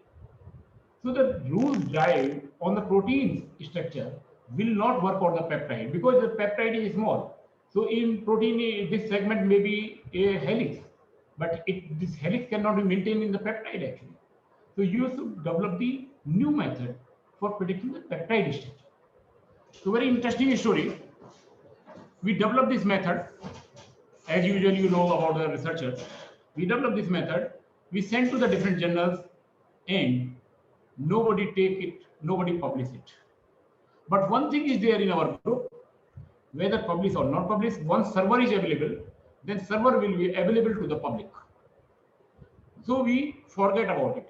So the rules drive on the protein structure will not work on the peptide because the peptide is small. So in protein, this segment may be a helix, but this helix cannot be maintained in the peptide actually. So you should develop the new method for predicting the peptide structure. So very interesting story. We developed this method, as usually you know about the researchers. We developed this method We send to the different journals, and nobody take it, nobody publish it. But one thing is there in our group, whether published or not published, once server is available, then server will be available to the public. So we forget about it.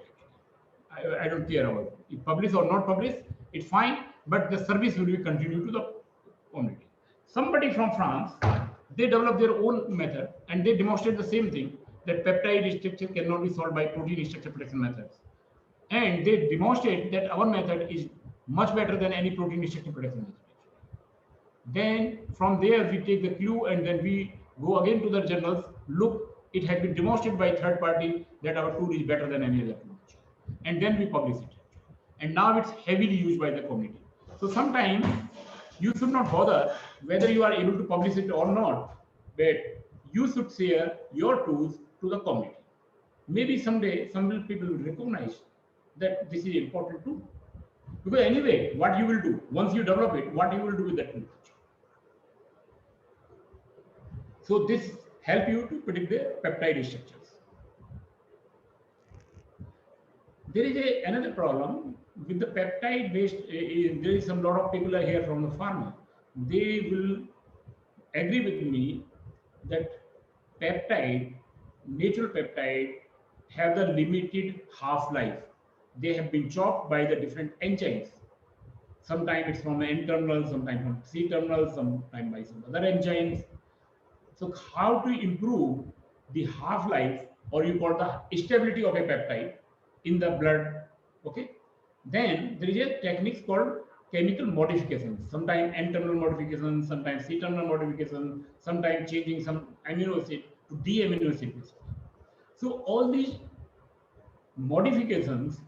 I don't care about it. If published or not published, it's fine, but the service will be continued to the community. Somebody from France, they developed their own method and they demonstrate the same thing, that peptide structure cannot be solved by protein structure prediction methods. And they demonstrate that our method is much better than any protein structure prediction method. Then from there we take the clue and then we go again to the journals. Look, it has been demonstrated by third party that our tool is better than any other tool. And then we publish it. And now it's heavily used by the community. So sometimes you should not bother whether you are able to publish it or not, but you should share your tools to the community. Maybe someday some people will recognize that this is important too. Because anyway, what you will do once you develop it, what you will do with that tool. So this help you to predict the peptide structures. There is another problem with the peptide based. There is some lot of people are here from the pharma. They will agree with me that peptide, natural peptide, have the limited half-life. They have been chopped by the different enzymes. Sometimes it's from N-terminal, sometimes from C-terminal, sometimes by some other enzymes. So how to improve the half-life, or you call the stability of a peptide in the blood? Okay, then there is a technique called chemical modification. Sometimes N-terminal modification, sometimes C-terminal modification, sometimes changing some amino acid to D-amino acid. So all these modifications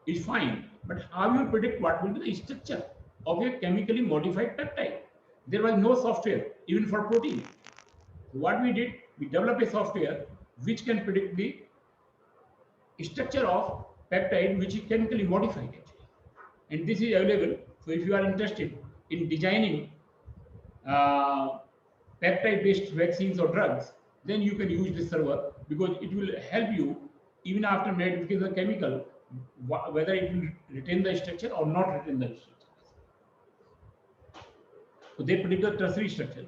is fine, but how you predict what will be the structure of a chemically modified peptide? There was no software even for protein. What we did, we developed a software which can predict the structure of peptide which is chemically modified actually. And this is available. So if you are interested in designing peptide based vaccines or drugs, then you can use this server, because it will help you even after modification of the chemical, whether it will retain the structure or not retain the structure. So they predict the tertiary structure.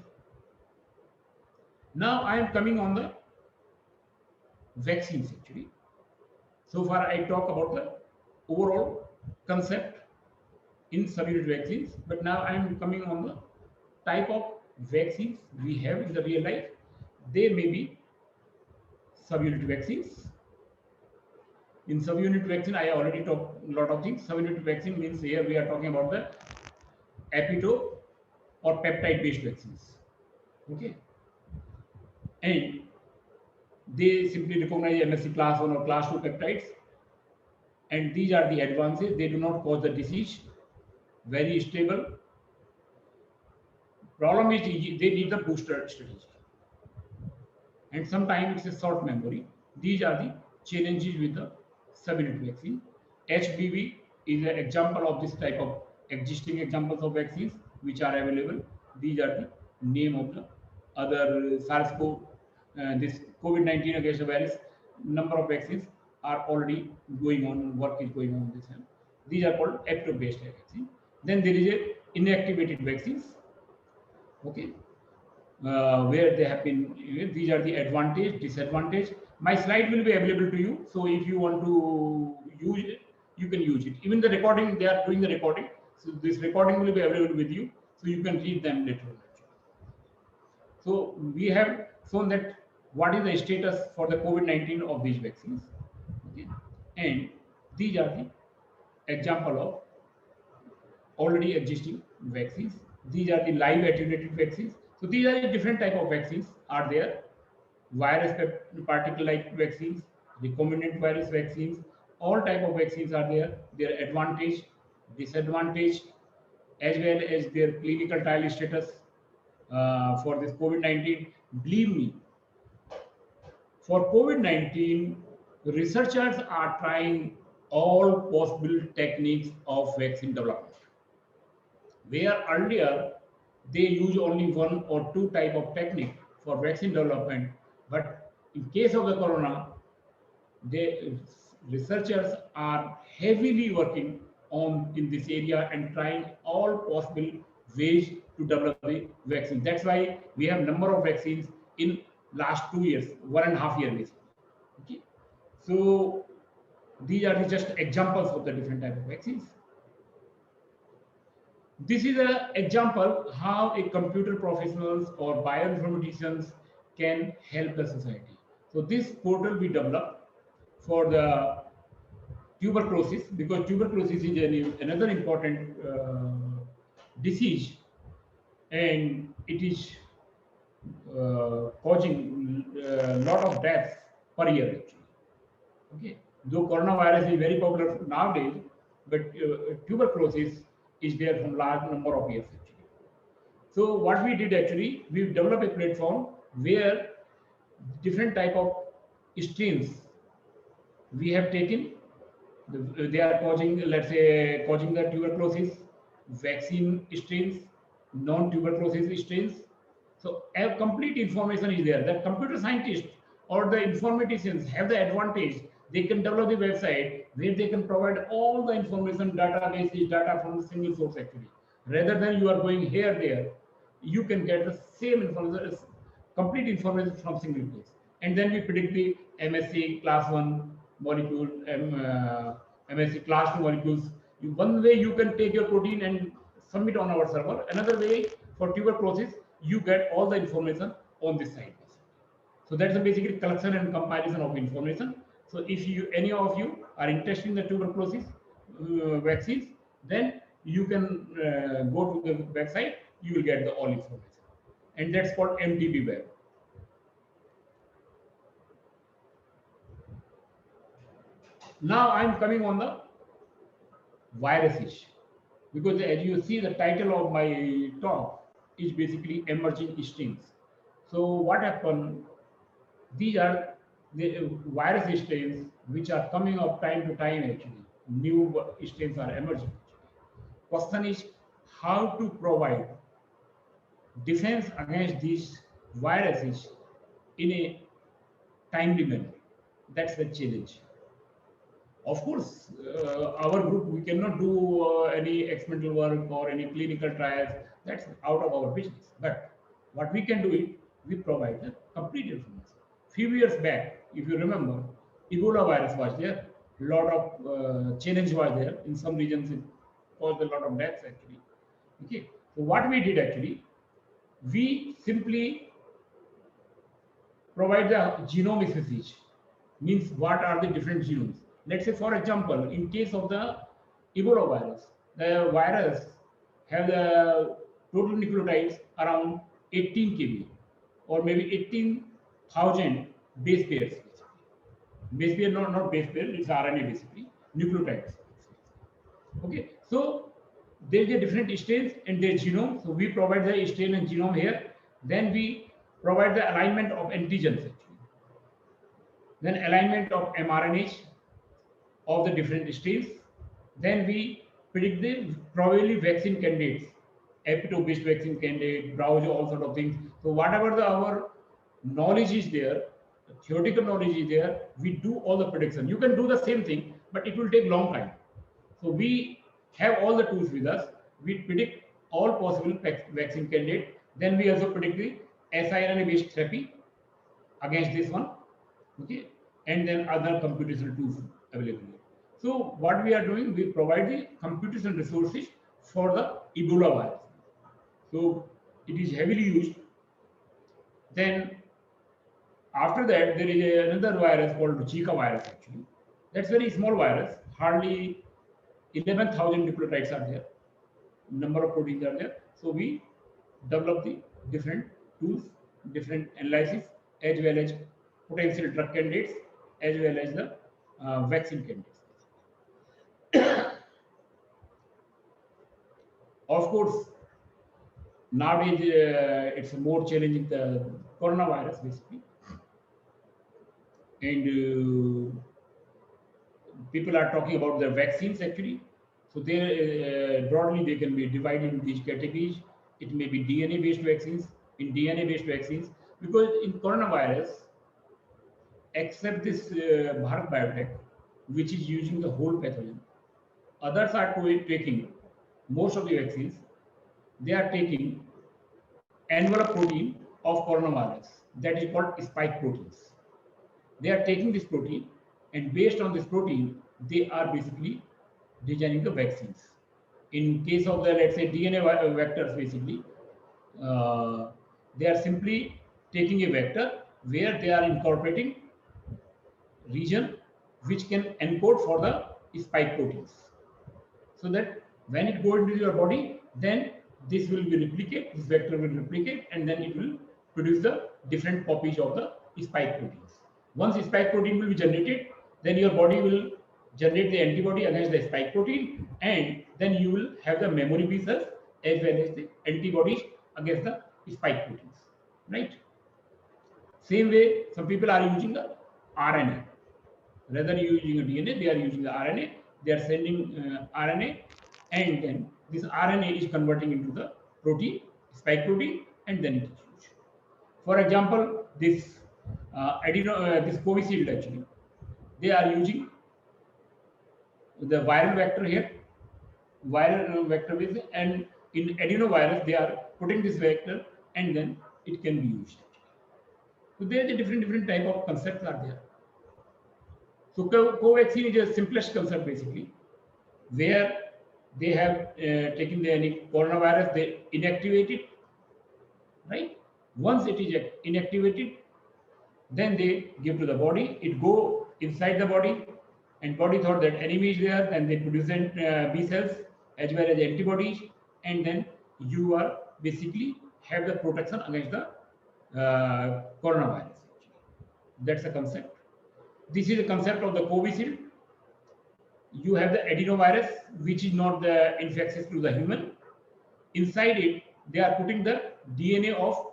Now I am coming on the vaccines actually. So far I talk about the overall concept in subunit vaccines, but now I am coming on the type of vaccines we have in the real life. They may be subunit vaccines. In subunit vaccine, I already talked a lot of things. Subunit vaccine means here we are talking about the epitope or peptide based vaccines. Okay. And they simply recognize MSC class 1 or class 2 peptides. And these are the advances. They do not cause the disease. Very stable. Problem is they need the booster strategy. And sometimes it's a short memory. These are the challenges with the subunit vaccine. HBV is an example of this type of existing examples of vaccines which are available. These are the name of the other SARS-CoV, this COVID-19 against the virus. Number of vaccines are already going on, work is going on this time. These are called epitope-based vaccine. Then there is a inactivated vaccines. Okay. Where they have been, these are the advantage, disadvantage. My slide will be available to you. So if you want to use it, you can use it. Even the recording, they are doing the recording. So this recording will be available with you. So you can read them later on. So we have shown that what is the status for the COVID-19 of these vaccines. Okay. And these are the example of already existing vaccines. These are the live attenuated vaccines. So these are the different type of vaccines are there. Virus particle-like vaccines, recombinant virus vaccines, all type of vaccines are there. Their advantage, disadvantage, as well as their clinical trial status for this COVID-19. Believe me, for COVID-19, researchers are trying all possible techniques of vaccine development. Where earlier they use only one or two type of technique for vaccine development, but in case of the corona, they researchers are heavily working on in this area and trying all possible ways to develop the vaccine. That's why we have number of vaccines in last 2 years, 1.5 years basically. Okay, so these are just examples of the different type of vaccines. This is an example how a computer professionals or bioinformaticians can help the society. So this portal we developed for the tuberculosis, because tuberculosis is another important disease, and it is causing a lot of deaths per year actually. Okay, though coronavirus is very popular nowadays, but tuberculosis is there from large number of years actually. So what we did actually, we developed a platform where different type of strains we have taken. They are causing, let's say, causing the tuberculosis, vaccine strains, non-tuberculosis strains. So a complete information is there. The computer scientists or the informaticians have the advantage. They can develop the website where they can provide all the information, databases, data from a single source actually. Rather than you are going here, there, you can get the same information, complete information from single place. And then we predict the MSC class 1 molecule, MSC class 2 molecules. One way you can take your protein and submit on our server. Another way for tuberculosis, you get all the information on this side. So that's a basically collection and comparison of information. So if any of you are interested in the tuberculosis vaccines, then you can go to the website. You will get the all information, and that's called MTB Web. Now I'm coming on the viruses, because as you see, the title of my talk is basically emerging strains. So what happened? These are the virus strains which are coming up time to time actually. New strains are emerging. Question is how to provide defense against these viruses in a timely manner. That's the challenge. Of course, our group, we cannot do any experimental work or any clinical trials. That's out of our business. But what we can do is we provide the complete information. Few years back, if you remember, Ebola virus was there. A lot of challenge was there. In some regions, it caused a lot of deaths actually. Okay. So what we did actually, we simply provide the genomic message. Means what are the different genomes. Let's say, for example, in case of the Ebola virus, the virus have the total nucleotides around 18 kb or maybe 18,000 base pairs. Base pair, not base pair, it's RNA basically, nucleotides. Okay, so there is a different strains and their genome. So we provide the strain and genome here. Then we provide the alignment of antigens actually. Then alignment of mRNAs of the different strains. Then we predict the probably vaccine candidates, epitope-based vaccine candidate, browser, all sort of things. So whatever our knowledge is there, the theoretical knowledge is there, we do all the prediction. You can do the same thing, but it will take long time. So we have all the tools with us. We predict all possible vaccine candidate. Then we also predict the siRNA-based therapy against this one. Okay, and then other computational tools available. So what we are doing, we provide the computational resources for the Ebola virus. So it is heavily used. Then after that, there is another virus called Zika virus actually. That's very small virus, hardly 11,000 nucleotides are there, number of proteins are there. So we develop the different tools, different analysis, as well as potential drug candidates, as well as the vaccine candidates. Of course, nowadays it's more challenging, the coronavirus basically, and people are talking about the vaccines actually. So they broadly they can be divided in these categories. It may be DNA-based vaccines. In DNA-based vaccines, because in coronavirus, except this Bharat Biotech, which is using the whole pathogen. Others are taking, most of the vaccines, they are taking envelope protein of coronavirus, that is called spike proteins. They are taking this protein, and based on this protein, they are basically designing the vaccines. In case of the, let's say, DNA vectors, basically, they are simply taking a vector where they are incorporating region which can encode for the spike proteins, so that when it goes into your body, then this will be replicate, this vector will replicate, and then it will produce the different copies of the spike proteins. Once the spike protein will be generated, then your body will generate the antibody against the spike protein, and then you will have the memory B cells as well as the antibodies against the spike proteins, right? Same way, some people are using the RNA. Rather than using a DNA, they are using the RNA. They are sending RNA, and then this RNA is converting into the protein, spike protein, and then it is used. For example, this this Covishield, actually, they are using the viral vector here, viral vector with, and in adenovirus they are putting this vector, and then it can be used. So there are different type of concepts are there. So Covaxin is the simplest concept, basically, where they have taken the coronavirus, they inactivate it, right? Once it is inactivated, then they give to the body. It go inside the body, and body thought that enemy is there, then they produce B cells as well as antibodies, and then you are basically have the protection against the coronavirus. That's the concept. This is the concept of the Covishield. You have the adenovirus, which is not the infectious to the human. Inside it, they are putting the DNA of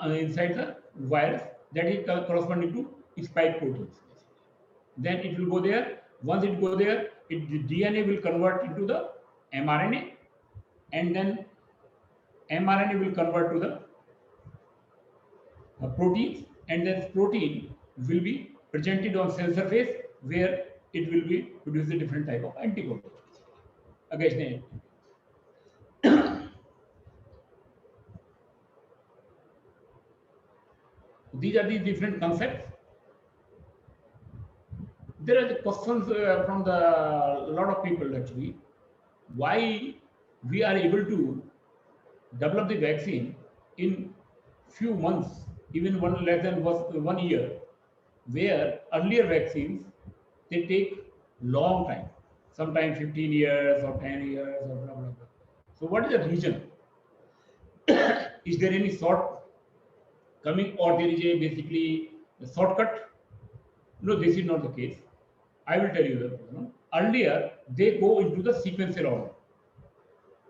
inside the virus, that is corresponding to spike proteins. Then it will go there. Once it go there, the DNA will convert into the mRNA, and then mRNA will convert to the proteins, and then protein will be presented on cell surface, where it will be produce a different type of antibody against the antibody. These are the different concepts. There are the questions from the lot of people, actually, why we are able to develop the vaccine in few months, even less than 1 year, where earlier vaccines they take long time, sometimes 15 years or 10 years or blah blah blah. So what is the reason? Is there any short coming, or there is a basically a shortcut? No, this is not the case. I will tell you the problem. Earlier, they go into the sequential order.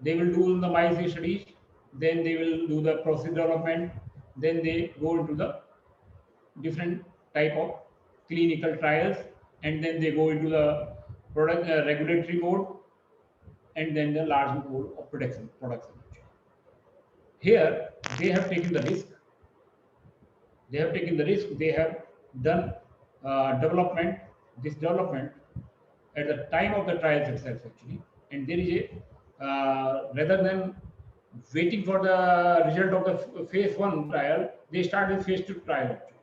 They will do the mice studies, then they will do the process development, then they go into the different type of clinical trials, and then they go into the product regulatory board, and then the large board of production. Here, they have taken the risk. They have taken the risk. They have done development. This development at the time of the trials itself, actually, and there is a rather than waiting for the result of the phase 1 trial, they start with phase 2 trial, actually,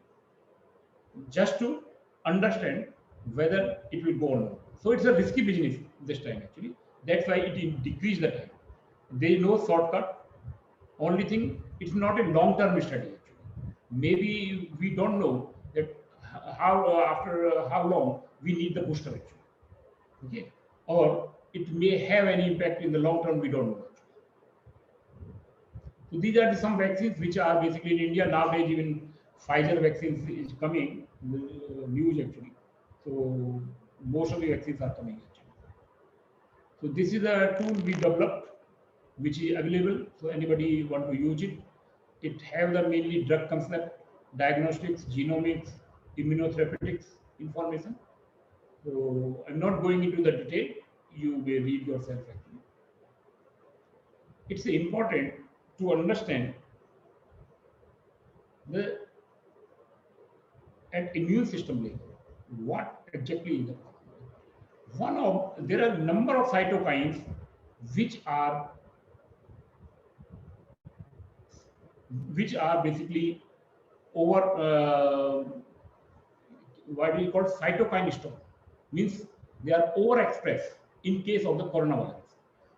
just to understand whether it will go or not. So it's a risky business this time, actually. That's why it decreased the time. There is no shortcut. Only thing, it's not a long-term study, actually. Maybe we don't know that how after how long we need the booster, actually. Okay, or it may have any impact in the long term, we don't know. So these are some vaccines which are basically in India nowadays. Even Pfizer vaccines is coming, news, actually. So most of the vaccines are coming, actually. So this is a tool we developed, which is available. So anybody want to use it. It have the mainly drug concept, diagnostics, genomics, immunotherapeutics information. So I'm not going into the detail. You may read yourself, actually. It's important to understand the at immune system level. What exactly is the problem? There are a number of cytokines which are basically over what we call cytokine storm, means they are overexpressed in case of the coronavirus.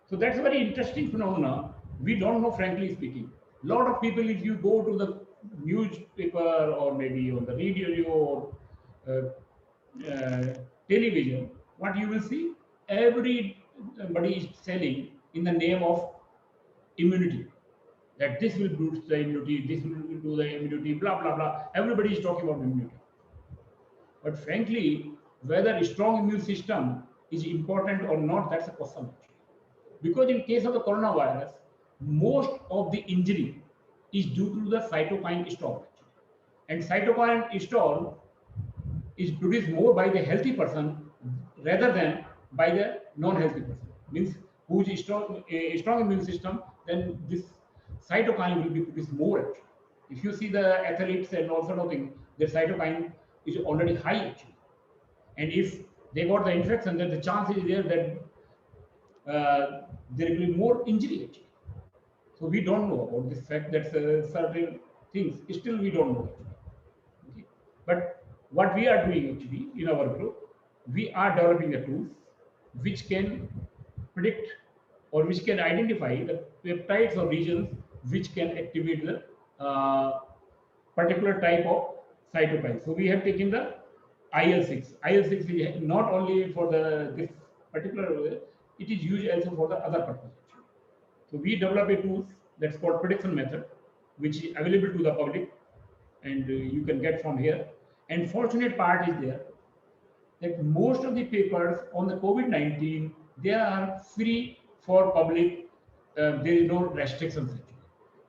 So that's a very interesting phenomena. We don't know, frankly speaking. A lot of people, if you go to the newspaper or maybe on the radio or uh, uh, television, what you will see, everybody is selling in the name of immunity, that this will boost the immunity, this will do the immunity, blah blah blah. Everybody is talking about immunity. But frankly, whether a strong immune system is important or not, that's a question. Because in case of the coronavirus, most of the injury is due to the cytokine storm. And cytokine storm is produced more by the healthy person rather than by the non-healthy person. Means who is strong, a strong immune system, then this cytokine will be produced more. Actually. If you see the athletes and all sort of things, their cytokine is already high actually. And if they got the infection, then the chance is there that there will be more injury actually. So we don't know about this fact that certain things still we don't know actually. Okay. But what we are doing actually in our group, we are developing a tools which can predict or which can identify the peptides or regions which can activate the particular type of cytokine. So we have taken the IL-6. IL-6 is not only for the this particular, it is used also for the other purpose. So we develop a tool that's called prediction method, which is available to the public, and you can get from here. And fortunate part is there that most of the papers on the COVID-19, they are free for public. There is no restrictions.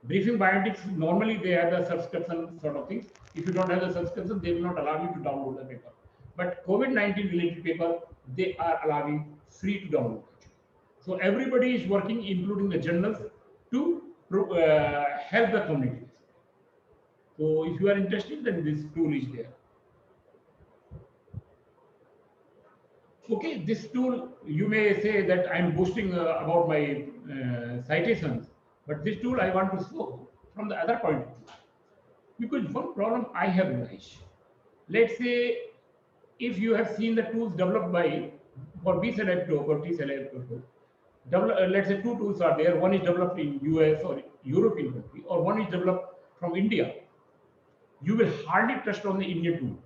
Briefing Biotics, normally they have the subscription sort of things. If you don't have the subscription, they will not allow you to download the paper. But COVID-19 related paper, they are allowing free to download. So everybody is working, including the journals, to help the community. So if you are interested, then this tool is there. Okay, this tool, you may say that I'm boasting about my citations, but this tool I want to show from the other point of view. Because one problem I have realized, let's say if you have seen the tools developed by for B-cell epitope or T-cell epitope, let's say two tools are there. One is developed in US or European country, or one is developed from India. You will hardly trust on the Indian tool.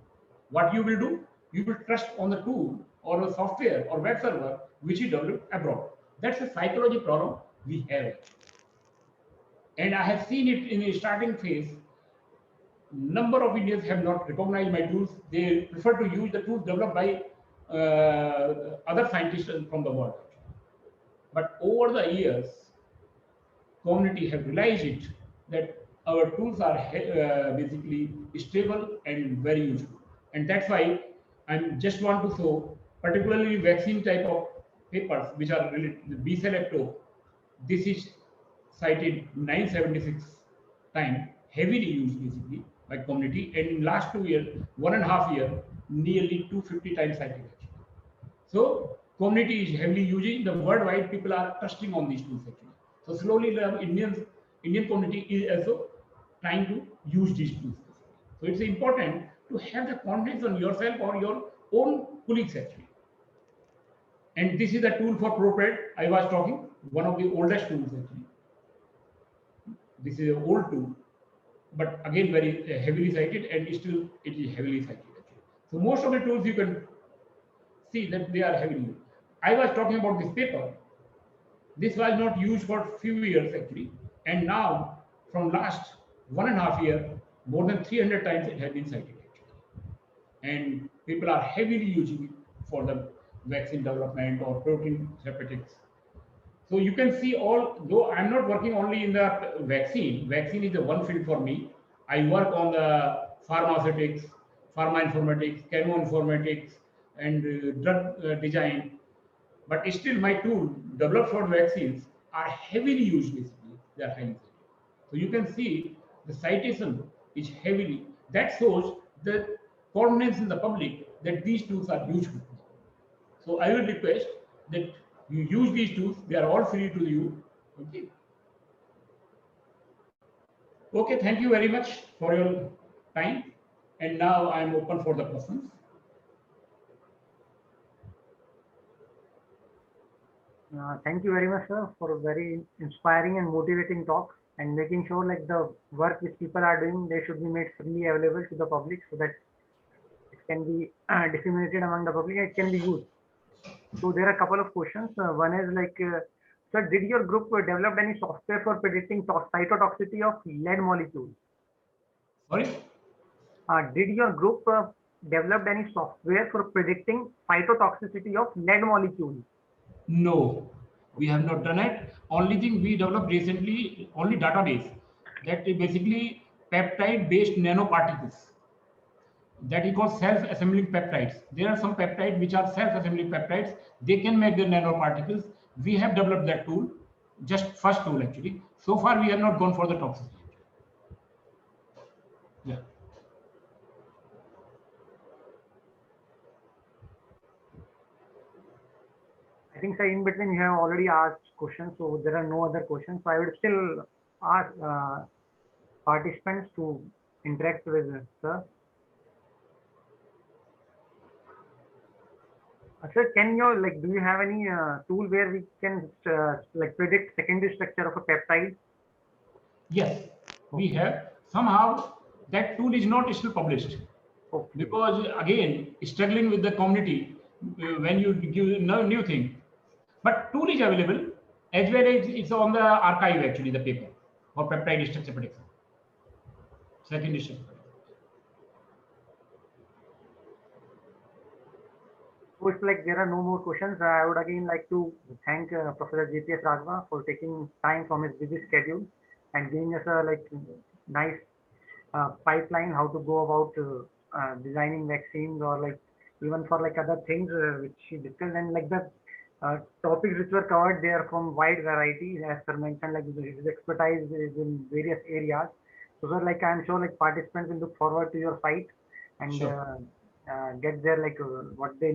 What you will do? You will trust on the tool or a software or web server which is developed abroad. That's a psychology problem we have. And I have seen it in a starting phase. Number of Indians have not recognized my tools. They prefer to use the tools developed by other scientists from the world. But over the years, community have realized it that our tools are basically stable and very useful. And that's why I just want to show, particularly vaccine type of papers which are related to B-cell epitope. This is cited 976 times, heavily used basically by community, and in last 2 years, 1.5 years, nearly 250 times cited. So community is heavily using, the worldwide people are trusting on these tools actually. So slowly the Indian community is also trying to use these tools. So it's important to have the confidence on yourself or your own colleagues actually. And this is the tool for ProPred I was talking, one of the oldest tools actually. This is an old tool, but again very heavily cited, and still it is heavily cited actually. So most of the tools you can see that they are heavily used. I was talking about this paper. This was not used for few years actually, and now from last 1.5 years, more than 300 times it has been cited actually. And people are heavily using it for the vaccine development or protein therapeutics. So you can see though I'm not working only in the vaccine is the one field for me. I work on the pharmaceutics, pharma informatics, chemo informatics, and drug design. But still my tool developed for vaccines are heavily used basically. They are highly cited. So you can see the citation is heavily, that shows the confidence in the public that these tools are useful. So I will request that you use these tools. They are all free to you. Okay. Okay. Thank you very much for your time. And now I am open for the questions. Thank you very much, sir, for a very inspiring and motivating talk, and making sure like the work which people are doing, they should be made freely available to the public so that it can be disseminated among the public. It can be used. So there are a couple of questions. One is like, sir, did your group develop any software for predicting cytotoxicity of lead molecules? Sorry? Did your group develop any software for predicting cytotoxicity of lead molecules? No, we have not done it. Only thing we developed recently, only database, that is basically peptide-based nanoparticles. That is called self-assembling peptides. There are some peptides which are self-assembling peptides. They can make the nanoparticles. We have developed that tool, just first tool actually. So far, we have not gone for the toxicity. Yeah. I think, sir, in between you have already asked questions, so there are no other questions. So I would still ask participants to interact with sir. Sir, can you like, do you have any tool where we can like predict secondary structure of a peptide? Yes, we have. Somehow that tool is not still published. Okay. Because again, struggling with the community when you give new thing. But tool is available as well as it's on the archive actually, the paper for peptide structure prediction. Second structure. So it's like there are no more questions. I would again like to thank Professor JPS Raghavan for taking time from his busy schedule and giving us a like nice pipeline how to go about designing vaccines, or like even for like other things which he discussed, and like the topics which were covered there from wide variety, as sir mentioned, like his expertise is in various areas. So sir, like I'm sure like participants will look forward to your site and Sure. get their like what they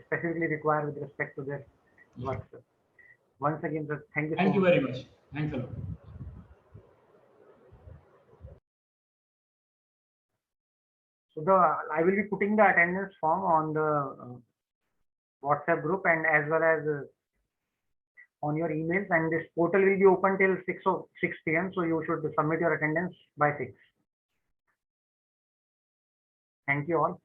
specifically require with respect to their work. Sir. Once again, sir, thank you so much. Thank you very much. Thanks a lot. So I will be putting the attendance form on the WhatsApp group and as well as on your emails, and this portal will be open till 6 p.m. So you should submit your attendance by 6. Thank you all.